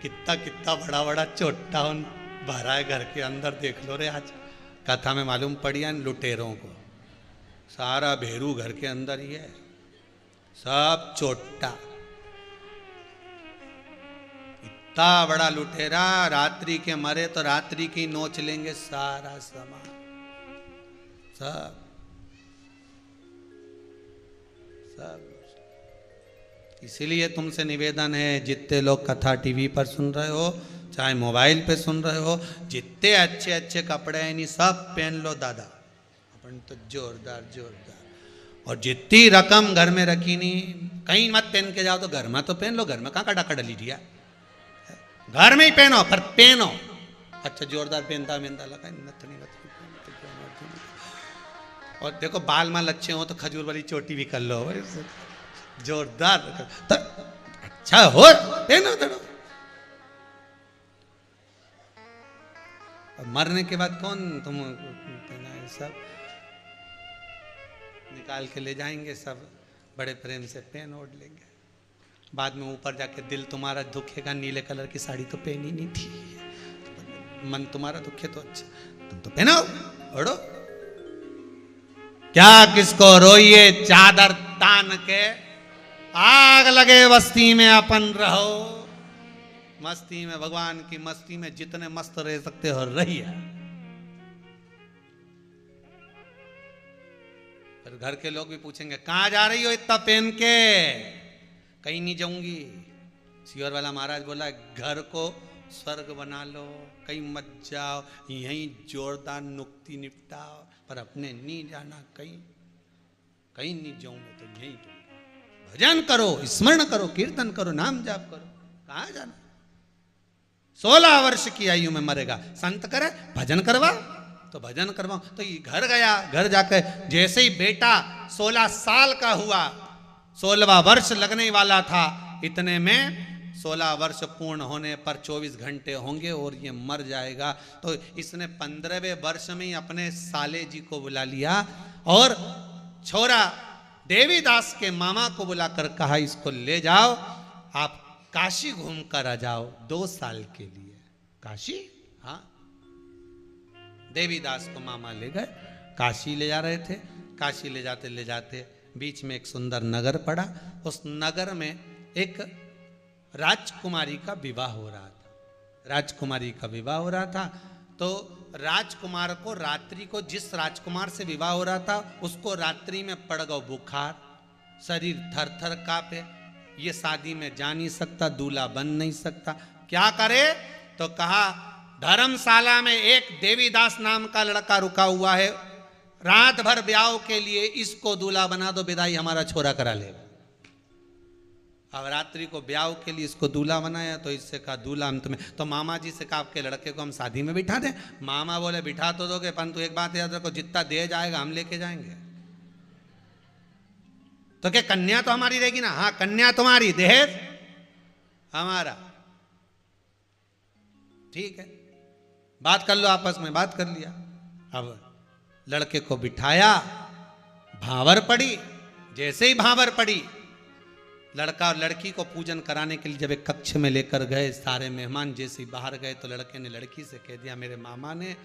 Speaker 2: कितना कितना बड़ा बड़ा चोटा भरा है घर के अंदर, देख लो रे। आज कथा में मालूम पड़ी है लुटेरों को, सारा भेरू घर के अंदर ही है, सब चोटा। इतना बड़ा लुटेरा, रात्रि के मरे तो रात्रि की नोच लेंगे सारा सामान, सब सब। इसीलिए तुमसे निवेदन है, जितने लोग कथा टीवी पर सुन रहे हो, चाहे मोबाइल पे सुन रहे हो, जितने अच्छे अच्छे कपड़े हैं नहीं सब पहन लो दादा, अपन तो जोरदार जोरदार। और जितनी रकम घर में रखी नहीं, कहीं मत पहन के जाओ, तो घर में तो पहन लो, घर में कहाँ का डाका डली दिया, घर में ही पहनो, पर पहनो अच्छा जोरदार, पहनता पहनता लगा नथनी नथनी। और देखो बाल माल अच्छे हो तो खजूर वाली चोटी भी कर लो, जोरदार तो अच्छा हो, पहनो पहनो। और मरने के बाद कौन तुम पहना है, सब निकाल के ले जाएंगे, सब बड़े प्रेम से पहन ओढ़ लेंगे। बाद में ऊपर जाके दिल तुम्हारा दुखेगा, नीले कलर की साड़ी तो पहनी नहीं थी, मन तुम्हारा दुखे तो अच्छा तुम तो पहनो ओढ़ो। क्या किसको रोइए चादर तान के, आग लगे बस्ती में अपन रहो, मस्ती में भगवान की मस्ती में जितने मस्त रह सकते हो रहिए। फिर घर के लोग भी पूछेंगे कहां जा रही हो इतना पहन के, कहीं नहीं जाऊंगी। सियोर वाला महाराज बोला घर को स्वर्ग बना लो, कहीं मत जाओ, यहीं जोरदार नुक्ति निपटाओ, पर अपने नहीं जाना, कहीं कहीं नहीं जाऊं मैं तो यहीं तो भजन करो, स्मरण करो, कीर्तन करो, नाम जाप करो, कहां जाना। 16 वर्ष की आयु में मरेगा। संत करे भजन करवा तो भजन करवाओ। तो ये घर गया, घर जाकर जैसे ही बेटा 16 साल का हुआ, 16वां वर्ष लगने वाला था, इतने में 16 वर्ष पूर्ण होने पर 24 घंटे होंगे और ये मर जाएगा। तो इसने 15वें वर्ष में ही अपने साले जी को बुला लिया और छोरा देवीदास के मामा को बुलाकर कहा इसको ले जाओ, आप काशी घूम कर आ जाओ 2 साल के लिए। काशी? हाँ। देवीदास को मामा ले गए, काशी ले जा रहे थे। काशी ले जाते बीच में एक सुंदर नगर पड़ा। उस नगर में एक राजकुमारी का विवाह हो रहा था। राजकुमारी का विवाह हो रहा था तो राजकुमार को रात्रि को, जिस राजकुमार से विवाह हो रहा था उसको रात्रि में पड़ गया बुखार, शरीर थर थर कांपे। ये शादी में जा नहीं सकता, दूल्हा बन नहीं सकता, क्या करे? तो कहा धर्मशाला में एक देवीदास नाम का लड़का रुका हुआ है, रात भर ब्याह के लिए इसको दूल्हा बना दो, विदाई हमारा छोरा करा लेगा। अब रात्रि को ब्याह के लिए इसको दूल्हा बनाया तो इससे कहा दूल्हा हम तुम्हें, तो मामा जी से कहा आपके लड़के को हम शादी में बिठा दें। मामा बोले बिठा तो दोगे, परंतु एक बात याद रखो, जितना दे जाएगा हम लेके जाएंगे। तो क्या कन्या तो हमारी रहेगी ना? हाँ कन्या तुम्हारी, दहेज हमारा। ठीक है, बात कर लो आपस में। बात कर लिया। अब लड़के को बिठाया, भांवर पड़ी। जैसे ही भांवर पड़ी, लड़का और लड़की को पूजन कराने के लिए जब एक कक्ष में लेकर गए, सारे मेहमान जैसे ही बाहर गए तो लड़के ने लड़की से कह दिया मेरे मामा ने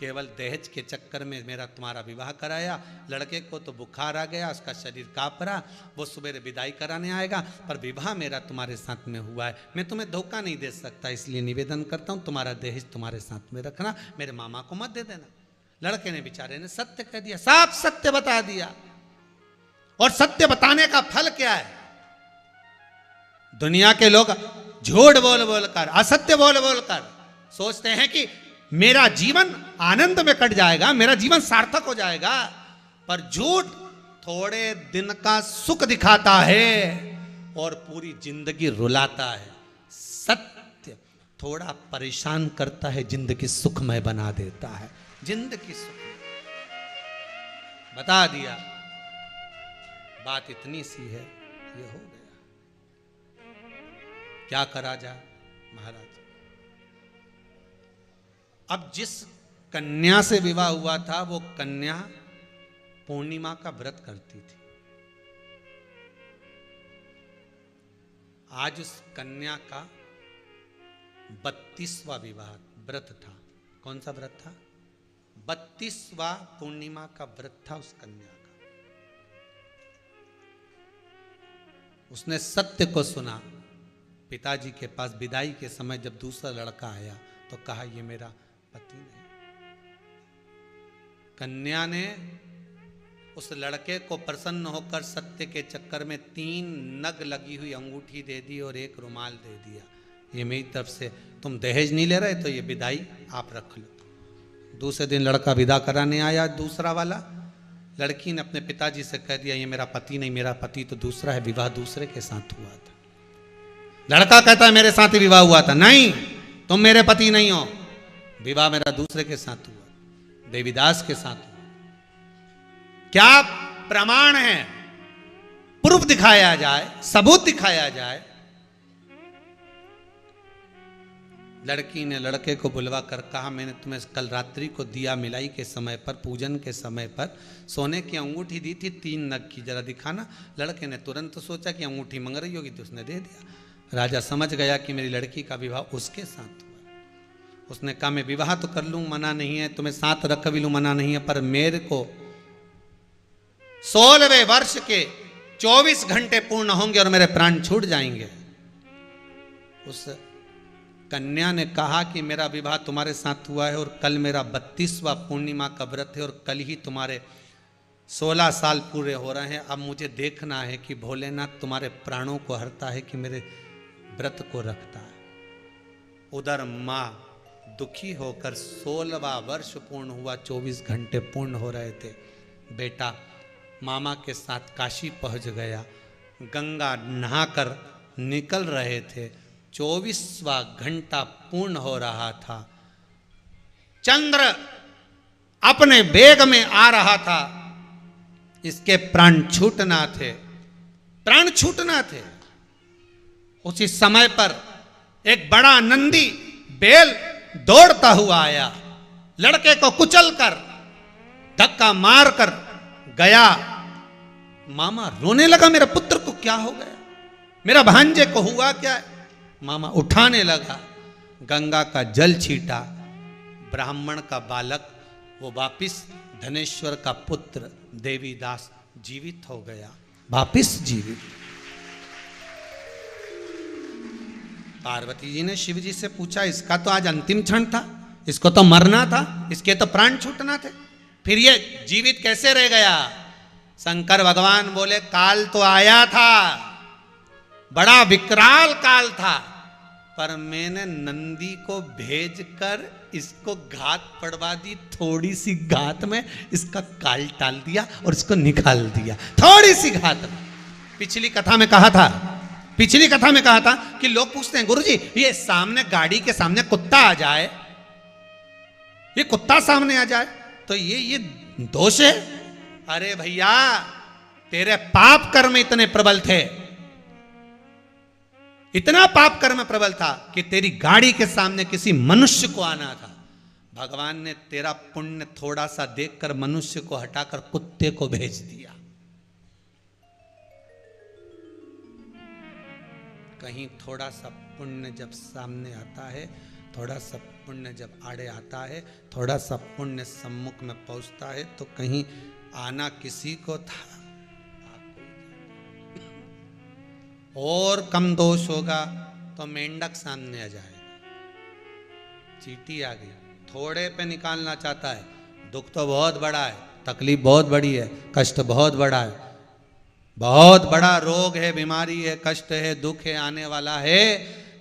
Speaker 2: केवल दहेज के चक्कर में मेरा तुम्हारा विवाह कराया। लड़के को तो बुखार आ गया, उसका शरीर कांप रहा, वो सवेरे विदाई कराने आएगा, पर विवाह मेरा तुम्हारे साथ में हुआ है। मैं तुम्हें धोखा नहीं दे सकता, इसलिए निवेदन करता हूँ तुम्हारा दहेज तुम्हारे साथ में रखना, मेरे मामा को मत दे देना। लड़के ने बेचारे ने सत्य कह दिया, साफ सत्य बता दिया। और सत्य बताने का फल क्या है? दुनिया के लोग झूठ बोल बोल कर, असत्य बोल बोल कर सोचते हैं कि मेरा जीवन आनंद में कट जाएगा, मेरा जीवन सार्थक हो जाएगा, पर झूठ थोड़े दिन का सुख दिखाता है और पूरी जिंदगी रुलाता है। सत्य थोड़ा परेशान करता है, जिंदगी सुखमय बना देता है। जिंदगी सुख बता दिया, बात इतनी सी है, ये हो गया। क्या करा जाए महाराज? अब जिस कन्या से विवाह हुआ था वो कन्या पूर्णिमा का व्रत करती थी। आज उस कन्या का 32वां विवाह व्रत था। कौन सा व्रत था? 32वां पूर्णिमा का व्रत था उस कन्या का। उसने सत्य को सुना। पिताजी के पास विदाई के समय जब दूसरा लड़का आया तो कहा ये मेरा पति नहीं। कन्या ने उस लड़के को प्रसन्न होकर सत्य के चक्कर में 3 नग लगी हुई अंगूठी दे दी और 1 रुमाल दे दिया। ये मेरी तरफ से, तुम दहेज नहीं ले रहे तो ये विदाई आप रख लो। दूसरे दिन लड़का विदा कराने आया, दूसरा वाला। लड़की ने अपने पिताजी से कह दिया ये मेरा पति नहीं, मेरा पति तो दूसरा है, विवाह दूसरे के साथ हुआ था। लड़का कहता है मेरे साथ ही विवाह हुआ था। नहीं, तुम मेरे पति नहीं हो, विवाह मेरा दूसरे के साथ हुआ, देवीदास के साथ हुआ। क्या प्रमाण है? प्रूफ दिखाया जाए, सबूत दिखाया जाए। लड़की ने लड़के को बुलवा कर कहा मैंने तुम्हें कल रात्रि को दिया मिलाई के समय पर, पूजन के समय पर सोने की अंगूठी दी थी 3 नग की, जरा दिखाना। लड़के ने तुरंत सोचा कि अंगूठी मंग रही होगी तो उसने दे दिया। राजा समझ गया कि मेरी लड़की का विवाह उसके साथ हुआ। उसने कहा मैं विवाह तो कर लूं, मना नहीं है, तुम्हें साथ रख भी लूं, मना नहीं है, पर मेरे को 16वें वर्ष के 24 घंटे पूर्ण होंगे और मेरे प्राण छूट जाएंगे। उस कन्या ने कहा कि मेरा विवाह तुम्हारे साथ हुआ है और कल मेरा 32वां पूर्णिमा का व्रत है और कल ही तुम्हारे 16 साल पूरे हो रहे हैं। अब मुझे देखना है कि भोलेनाथ तुम्हारे प्राणों को हरता है कि मेरे व्रत को रखता है। उधर माँ दुखी होकर 16वां वर्ष पूर्ण हुआ, 24 घंटे पूर्ण हो रहे थे। बेटा मामा के साथ काशी पहुंच गया। गंगा नहाकर निकल रहे थे, 24वां घंटा पूर्ण हो रहा था। चंद्र अपने वेग में आ रहा था। इसके प्राण छूटना थे, प्राण छूटना थे। उसी समय पर एक बड़ा नंदी बैल दौड़ता हुआ आया, लड़के को कुचलकर धक्का मारकर गया। मामा रोने लगा, मेरे पुत्र को क्या हो गया, मेरा भांजे को हुआ क्या है। मामा उठाने लगा, गंगा का जल छीटा, ब्राह्मण का बालक वो वापिस धनेश्वर का पुत्र देवीदास जीवित हो गया, वापिस जीवित। पार्वती जी ने शिव जी से पूछा, इसका तो आज अंतिम क्षण था, इसको तो मरना था, इसके तो प्राण छूटना थे, फिर ये जीवित कैसे रह गया। शंकर भगवान बोले, काल तो आया था, बड़ा विकराल काल था, पर मैंने नंदी को भेजकर इसको घात पड़वा दी। थोड़ी सी घात में इसका काल टाल दिया और इसको निकाल दिया, थोड़ी सी घात में। पिछली कथा में कहा था, पिछली कथा में कहा था कि लोग पूछते हैं, गुरुजी ये सामने गाड़ी के सामने कुत्ता आ जाए, ये कुत्ता सामने आ जाए तो ये दोष है। अरे भैया, तेरे पाप कर्म इतने प्रबल थे, इतना पाप कर्म प्रबल था कि तेरी गाड़ी के सामने किसी मनुष्य को आना था। भगवान ने तेरा पुण्य थोड़ा सा देखकर मनुष्य को हटाकर कुत्ते को भेज दिया। कहीं थोड़ा सा पुण्य जब सामने आता है, थोड़ा सा पुण्य जब आड़े आता है, थोड़ा सा पुण्य सम्मुख में पहुंचता है, तो कहीं आना किसी को था, और कम दोष होगा तो मेंढक सामने आ जाएगा, चींटी आ गई, थोड़े पे निकालना चाहता है। दुख तो बहुत बड़ा है, तकलीफ बहुत बड़ी है, कष्ट बहुत बड़ा है, बहुत बड़ा रोग है, बीमारी है, कष्ट है, दुख है, आने वाला है।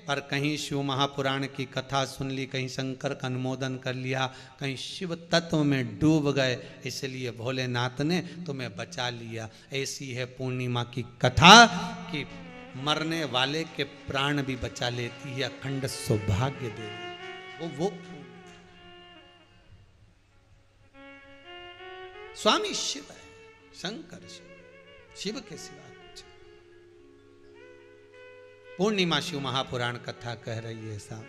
Speaker 2: पर कहीं शिव महापुराण की कथा सुन ली, कहीं शंकर का अनुमोदन कर लिया, कहीं शिव तत्व में डूब गए, इसलिए भोलेनाथ ने तुम्हें बचा लिया। ऐसी है पूर्णिमा की कथा कि मरने वाले के प्राण भी बचा लेती है, अखंड सौभाग्य दे वो स्वामी शिव है, शंकर शिव, शिव के सिवा कुछ। पूर्णिमा शिव महापुराण कथा कह रही है साहब,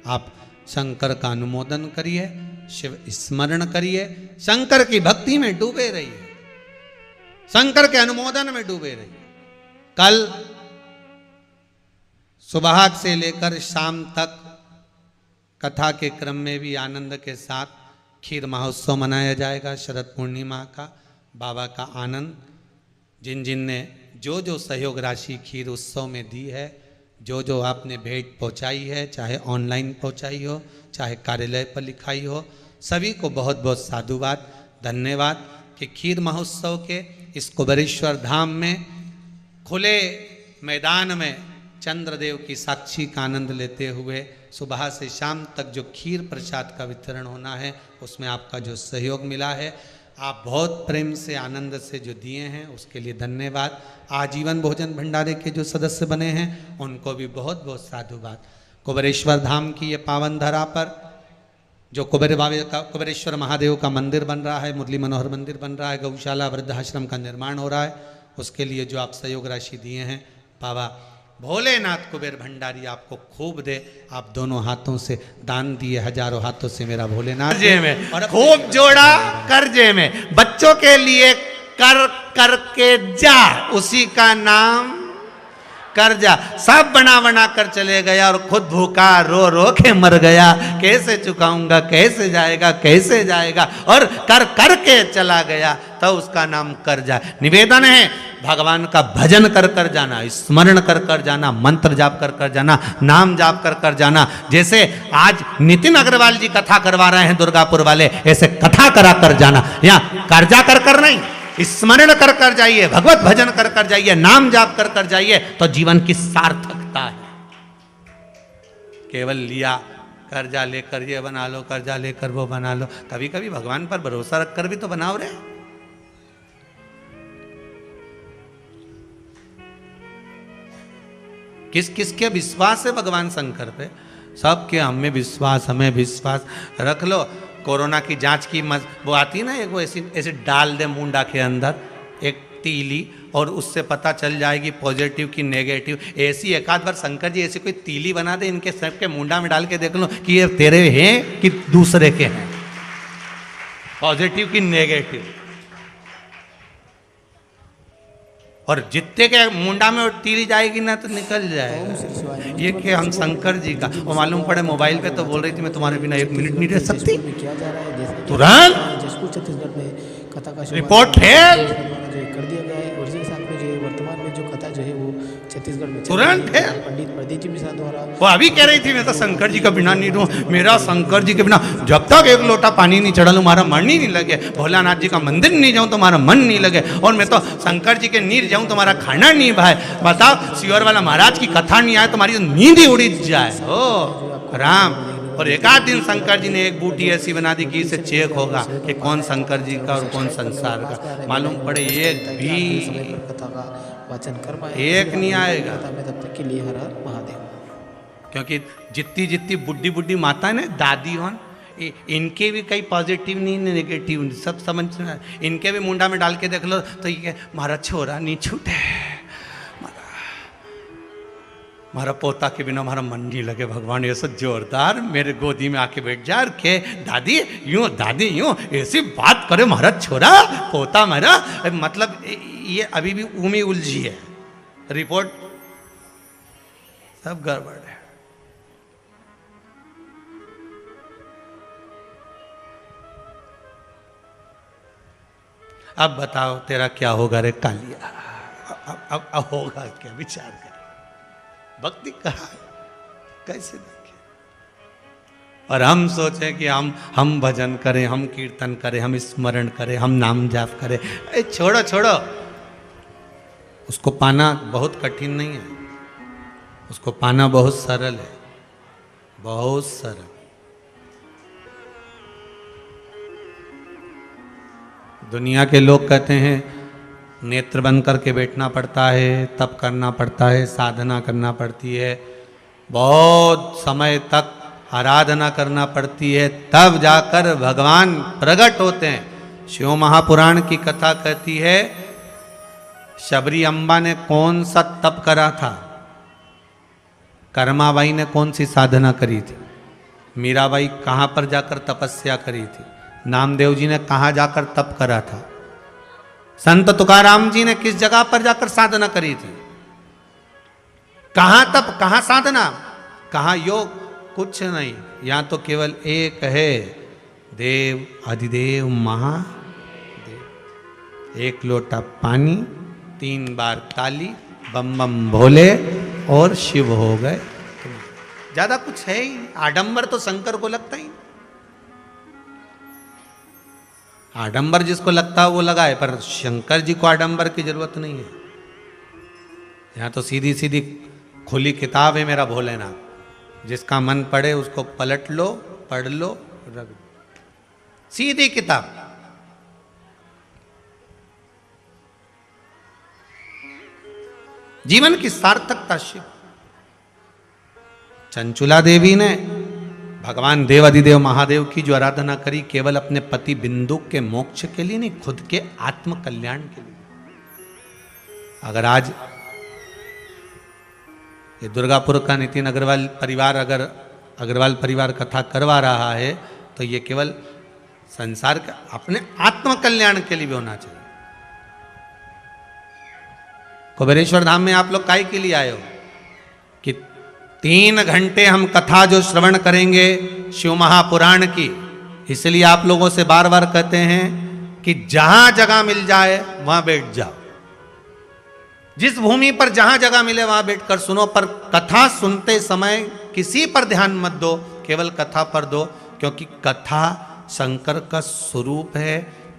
Speaker 2: आप शंकर का अनुमोदन करिए, शिव स्मरण करिए, शंकर की भक्ति में डूबे रहिए, शंकर के अनुमोदन में डूबे रहिए। कल सुबह से लेकर शाम तक कथा के क्रम में भी आनंद के साथ खीर महोत्सव मनाया जाएगा, शरद पूर्णिमा का, बाबा का आनंद। जिन जिन ने जो जो सहयोग राशि खीर उत्सव में दी है, जो जो आपने भेंट पहुंचाई है, चाहे ऑनलाइन पहुंचाई हो, चाहे कार्यालय पर लिखाई हो, सभी को बहुत बहुत साधुवाद, धन्यवाद कि खीर महोत्सव के इस कुबेरेश्वर धाम में खुले मैदान में चंद्रदेव की साक्षी का आनंद लेते हुए सुबह से शाम तक जो खीर प्रसाद का वितरण होना है, उसमें आपका जो सहयोग मिला है, आप बहुत प्रेम से आनंद से जो दिए हैं, उसके लिए धन्यवाद। आजीवन भोजन भंडारे के जो सदस्य बने हैं, उनको भी बहुत बहुत साधुवाद। कुबेरेश्वर धाम की ये पावन धरा पर जो कुबेरेश्वर महादेव का मंदिर बन रहा है, मुरली मनोहर मंदिर बन रहा है, गौशाला वृद्धाश्रम का निर्माण हो रहा है, उसके लिए जो आप सहयोग राशि दिए हैं, बाबा भोलेनाथ कुबेर भंडारी आपको खूब दे। आप दोनों हाथों से दान दिए, हजारों हाथों से मेरा भोलेनाथ
Speaker 3: कर्जे में और खूब जोड़ा, कर्जे में बच्चों के लिए कर करके जा, उसी का नाम कर्जा। सब बना बना कर चले गया और खुद भूखा रो रो के मर गया। कैसे चुकाऊंगा, कैसे जाएगा, कैसे जाएगा, और कर करके चला गया, तो उसका नाम कर्जा। निवेदन है, भगवान का भजन कर कर जाना, स्मरण कर कर जाना, मंत्र जाप कर कर जाना, नाम जाप कर कर जाना। जैसे आज नितिन अग्रवाल जी कथा करवा रहे हैं दुर्गापुर वाले, ऐसे कथा करा कर जाना। यहाँ कर्जा कर कर नहीं, स्मरण कर कर जाइए, भगवत भजन कर कर जाइए, नाम जाप कर कर जाइए, तो जीवन की सार्थकता है। केवल लिया कर्जा लेकर ये बना लो, कर्जा लेकर वो बना लो। कभी कभी भगवान पर भरोसा रखकर भी तो बनाओ रे।
Speaker 2: किस किस के विश्वास है भगवान शंकर पे? सबके हमें विश्वास, हमें विश्वास। रख लो कोरोना की जांच की वो आती है ना, एक वो ऐसी ऐसे डाल दे मुंडा के अंदर एक तीली, और उससे पता चल जाएगी पॉजिटिव की नेगेटिव। ऐसी एक आध बार शंकर जी ऐसी कोई तीली बना दे इनके सब के मुंडा में डाल के देख लो कि ये तेरे हैं कि दूसरे के हैं, पॉजिटिव की नेगेटिव। और जितने के मुंडा में तीली जाएगी ना तो निकल जाएगा। ये कि हम शंकर जी का, वो मालूम पड़े मोबाइल पे तो बोल रही थी मैं तुम्हारे बिना 1 मिनट नहीं रह सकती, तुरंत
Speaker 4: छत्तीसगढ़ में कथा का
Speaker 2: रिपोर्ट फेल,
Speaker 4: जो कर दिया गया है। और इसी के साथ में जो वर्तमान में जो कथा जो है वो छत्तीसगढ़ में
Speaker 2: तुरंत फेल।
Speaker 4: पंडित प्रदीप जी मिश्रा द्वारा
Speaker 2: वो अभी कह रही थी मैं तो शंकर जी का बिना नहीं रहूं, मेरा शंकर जी के बिना जब तक 1 लोटा पानी नहीं चढ़ा लूं हमारा मन ही नहीं लगे, भोलानाथ जी का मंदिर नहीं जाऊं तो हमारा मन नहीं लगे, और मैं तो शंकर जी के नीर जाऊं तो हमारा खाना नहीं भाई। बताओ सियोर वाला महाराज की कथा नहीं आए तो हमारी नींद ही उड़ जाए। ओ राम। और एक आध दिन शंकर जी ने एक बूटी ऐसी बना दी कि इसे चेक होगा कि कौन शंकर जी का और कौन संसार का। मालूम पड़े एक भी
Speaker 4: कथा का वाचन कर पाए,
Speaker 2: एक नहीं आएगा।
Speaker 4: तब तक के लिए हर हर महादेव।
Speaker 2: क्योंकि जितनी जितनी बुढ़ी बुढ़ी माता है ना, दादी होन, इनके भी कई पॉजिटिव नहीं नेगेटिव सब समझ, इनके भी मुंडा में डाल के देख लो तो ये मारा छोरा नहीं छूटे, हमारा पोता के बिना हमारा मन नहीं लगे। भगवान ये सब जोरदार मेरे गोदी में आके बैठ जा के दादी यूं ऐसी बात करे हमारा छोरा पोता मेरा, मतलब ये अभी भी उमी उलझी है, रिपोर्ट सब गड़बड़ है। अब बताओ तेरा क्या होगा रे कालिया, अब होगा क्या, विचार कर। भक्ति कहा कैसे देखें, और हम सोचें कि हम भजन करें, हम कीर्तन करें, हम स्मरण करें, हम नाम जाप करें। छोड़ो छोड़ो, उसको पाना बहुत कठिन नहीं है, उसको पाना बहुत सरल है, बहुत सरल। दुनिया के लोग कहते हैं नेत्र बंद करके बैठना पड़ता है, तप करना पड़ता है, साधना करना पड़ती है, बहुत समय तक आराधना करना पड़ती है, तब जाकर भगवान प्रकट होते हैं। शिव महापुराण की कथा कहती है शबरी अम्बा ने कौन सा तप करा था, कर्माबाई ने कौन सी साधना करी थी, मीराबाई कहाँ पर जाकर तपस्या करी थी, नामदेव जी ने कहाँ जाकर तप करा था, संत तुकाराम जी ने किस जगह पर जाकर साधना करी थी, कहां तप, कहां साधना, कहां योग, कुछ नहीं। यहां तो केवल एक है, देव अधिदेव महादेव। 1 लोटा पानी, 3 बार ताली, बम बम भोले और शिव हो गए। ज्यादा कुछ है ही, आडंबर तो शंकर को लगता ही, आडंबर जिसको लगता है वो लगाए, पर शंकर जी को आडंबर की जरूरत नहीं है। यहाँ तो सीधी सीधी खुली किताब है मेरा भोलेनाथ, जिसका मन पड़े उसको पलट लो, पढ़ लो, रख लो, सीधी किताब। जीवन की सार्थकता शिव। चंचुला देवी ने भगवान देवाधिदेव महादेव की जो आराधना करी, केवल अपने पति बिंदु के मोक्ष के लिए नहीं, खुद के आत्म कल्याण के लिए। अगर आज ये दुर्गापुर का नितिन अग्रवाल परिवार अगर अग्रवाल परिवार कथा करवा रहा है तो ये केवल संसार के अपने आत्म कल्याण के लिए भी होना चाहिए। कुबेरेश्वर धाम में आप लोग काहे के लिए आए हो कि 3 घंटे हम कथा जो श्रवण करेंगे शिव महापुराण की, इसलिए आप लोगों से बार बार कहते हैं कि जहां जगह मिल जाए वहां बैठ जाओ, जिस भूमि पर जहां जगह मिले वहां बैठकर सुनो, पर कथा सुनते समय किसी पर ध्यान मत दो, केवल कथा पर दो, क्योंकि कथा शंकर का स्वरूप है।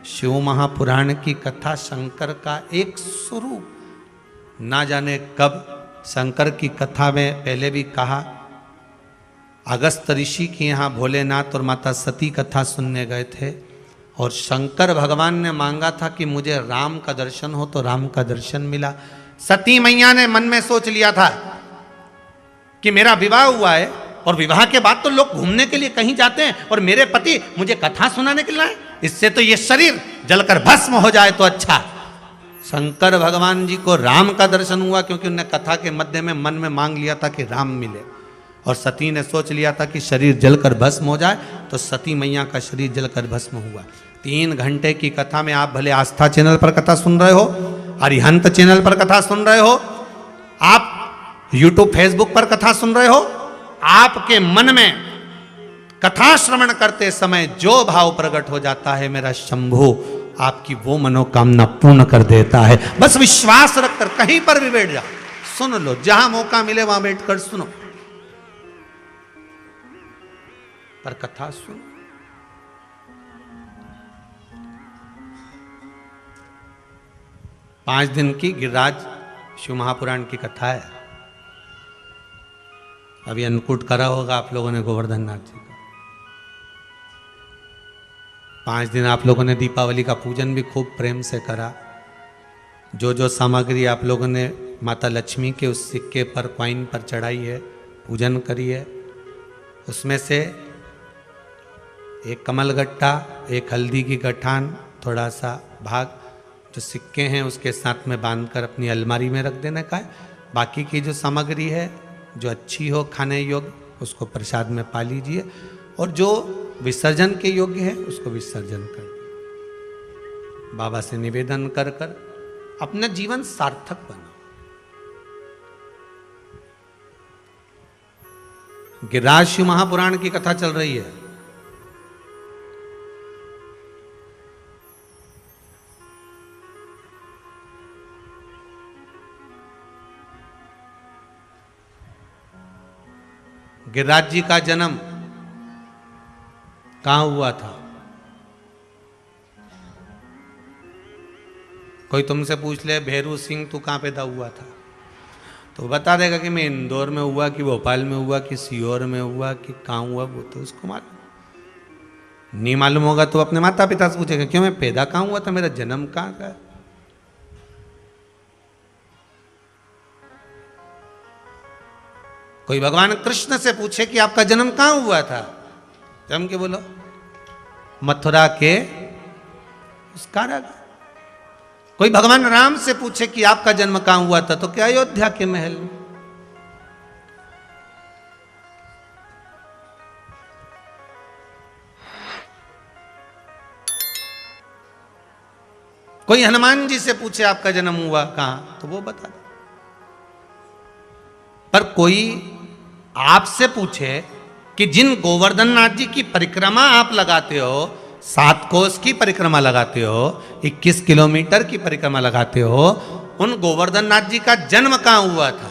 Speaker 2: शिव महापुराण की कथा शंकर का एक स्वरूप। ना जाने कब शंकर की कथा में पहले भी कहा, अगस्त ऋषि के यहाँ भोलेनाथ और माता सती कथा सुनने गए थे और शंकर भगवान ने मांगा था कि मुझे राम का दर्शन हो, तो राम का दर्शन मिला। सती मैया ने मन में सोच लिया था
Speaker 3: कि मेरा विवाह हुआ है और विवाह के बाद तो लोग घूमने के लिए कहीं जाते हैं और मेरे पति मुझे कथा सुनाने के लिए आए, इससे तो ये शरीर जलकर भस्म हो जाए तो अच्छा। शंकर भगवान जी को राम का दर्शन हुआ क्योंकि उन्होंने कथा के मध्य में मन में मांग लिया था कि राम मिले, और सती ने सोच लिया था कि शरीर जलकर भस्म हो जाए, तो सती मैया का शरीर जलकर भस्म हुआ। 3 घंटे की कथा में आप भले आस्था चैनल पर कथा सुन रहे हो, अरिहंत चैनल पर कथा सुन रहे हो, आप यूट्यूब फेसबुक पर कथा सुन रहे हो, आपके मन में कथा श्रवण करते समय जो भाव प्रकट हो जाता है, मेरा शंभु आपकी वो मनोकामना पूर्ण कर देता है। बस विश्वास रखकर कहीं पर भी बैठ जाओ, सुन लो, जहां मौका मिले वहां बैठकर सुनो, पर कथा सुनो। पांच दिन की गिरिराज शिव महापुराण की कथा है। अभी अन्नकूट करा होगा आप लोगों ने गोवर्धन नाथ जी का। 5 दिन आप लोगों ने दीपावली का पूजन भी खूब प्रेम से करा। जो जो सामग्री आप लोगों ने माता लक्ष्मी के उस सिक्के पर, कॉइन पर चढ़ाई है, पूजन करी है, उसमें से एक कमलगट्टा, एक हल्दी की गठान, थोड़ा सा भाग जो सिक्के हैं उसके साथ में बांधकर अपनी अलमारी में रख देने का है। बाकी की जो सामग्री है जो अच्छी हो खाने योग्य, उसको प्रसाद में पा लीजिए, और जो विसर्जन के योग्य है उसको विसर्जन कर दीजिए। बाबा से निवेदन कर कर अपना जीवन सार्थक बनाओ। गिरिराज शिव महापुराण की कथा चल रही है। गिरिराज जी का जन्म कहां हुआ था? कोई तुमसे पूछ ले भैरू सिंह तू कहां पैदा हुआ था, तो बता देगा कि मैं इंदौर में हुआ, कि भोपाल में हुआ, कि सीहोर में हुआ, कि कहां हुआ, वो तो उसको मालूम। नहीं मालूम होगा तो अपने माता पिता से पूछेगा क्यों मैं पैदा कहां हुआ था, मेरा जन्म कहां का है। कोई भगवान कृष्ण से पूछे कि आपका जन्म कहां हुआ था, तो हम क्या बोलो, मथुरा के उस कारागार। कोई भगवान राम से पूछे कि आपका जन्म कहां हुआ था, तो क्या अयोध्या के महल में। कोई हनुमान जी से पूछे आपका जन्म हुआ कहां, तो वो बता दे। पर कोई आपसे पूछे कि जिन गोवर्धन नाथ जी की परिक्रमा आप लगाते हो, 7 कोस की परिक्रमा लगाते हो, 21 किलोमीटर की परिक्रमा लगाते हो, उन गोवर्धन नाथ जी का जन्म कहां हुआ था,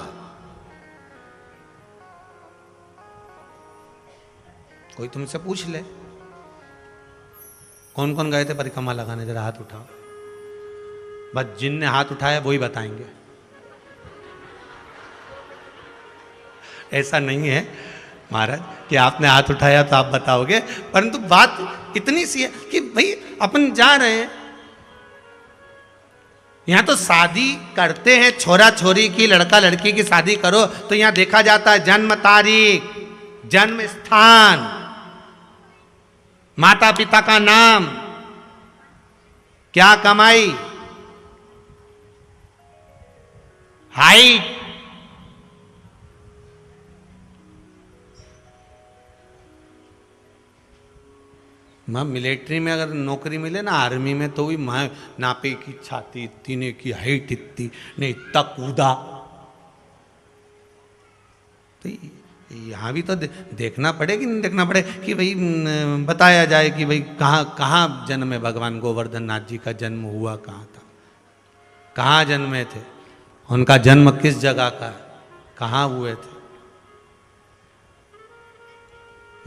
Speaker 3: कोई तुमसे पूछ ले। कौन कौन गए थे परिक्रमा लगाने, जरा हाथ उठाओ। बस जिनने हाथ उठाया वो ही बताएंगे। ऐसा नहीं है महाराज कि आपने हाथ उठाया तो आप बताओगे, परंतु बात इतनी सी है कि भाई अपन जा रहे हैं, यहां तो शादी करते हैं छोरा छोरी की, लड़का लड़की की शादी करो तो यहां देखा जाता है जन्म तारीख, जन्म स्थान, माता पिता का नाम, क्या कमाई, हाइट, माँ मिलिट्री में अगर नौकरी मिले ना, आर्मी में, तो भी माँ नापे की छाती इतनी ने की हाइट इतनी नहीं, इतना कूदा। तो यहाँ भी तो देखना पड़े कि नहीं देखना पड़े कि भाई बताया जाए कि भाई कहाँ कहाँ जन्म है भगवान गोवर्धन नाथ जी का जन्म हुआ कहाँ था, कहाँ जन्मे थे, उनका जन्म किस जगह का है, कहाँ हुए थे।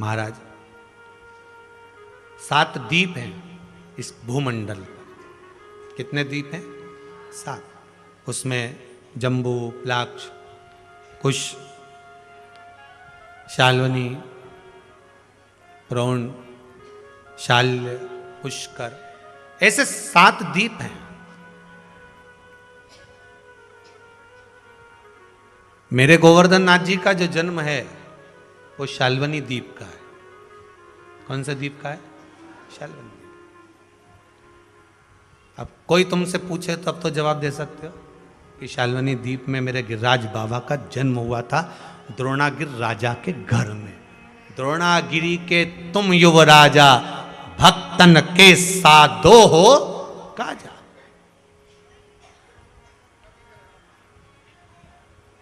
Speaker 3: महाराज 7 द्वीप हैं इस भूमंडल पर। कितने द्वीप हैं? 7। उसमें जम्बू, प्लाक्ष, कुश, शाल्वनी, प्रोण, शाल्य, पुष्कर, ऐसे 7 द्वीप हैं।
Speaker 2: मेरे गोवर्धन नाथ जी का जो जन्म है वो शाल्वनी द्वीप का है। कौन सा द्वीप का है? शाल्वनी। अब कोई तुमसे पूछे तो अब तो जवाब दे सकते हो कि शाल्वनी द्वीप में मेरे गिरिराज बाबा का जन्म हुआ था, द्रोणागिरि राजा के घर में। द्रोणागिरि के तुम युवराजा, भक्तन के साधो हो काजा।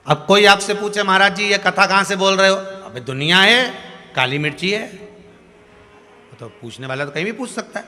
Speaker 2: अब कोई आपसे पूछे महाराज जी ये कथा कहां से बोल रहे हो? अबे दुनिया है, काली मिर्ची है, तो पूछने वाला तो कहीं भी पूछ सकता है।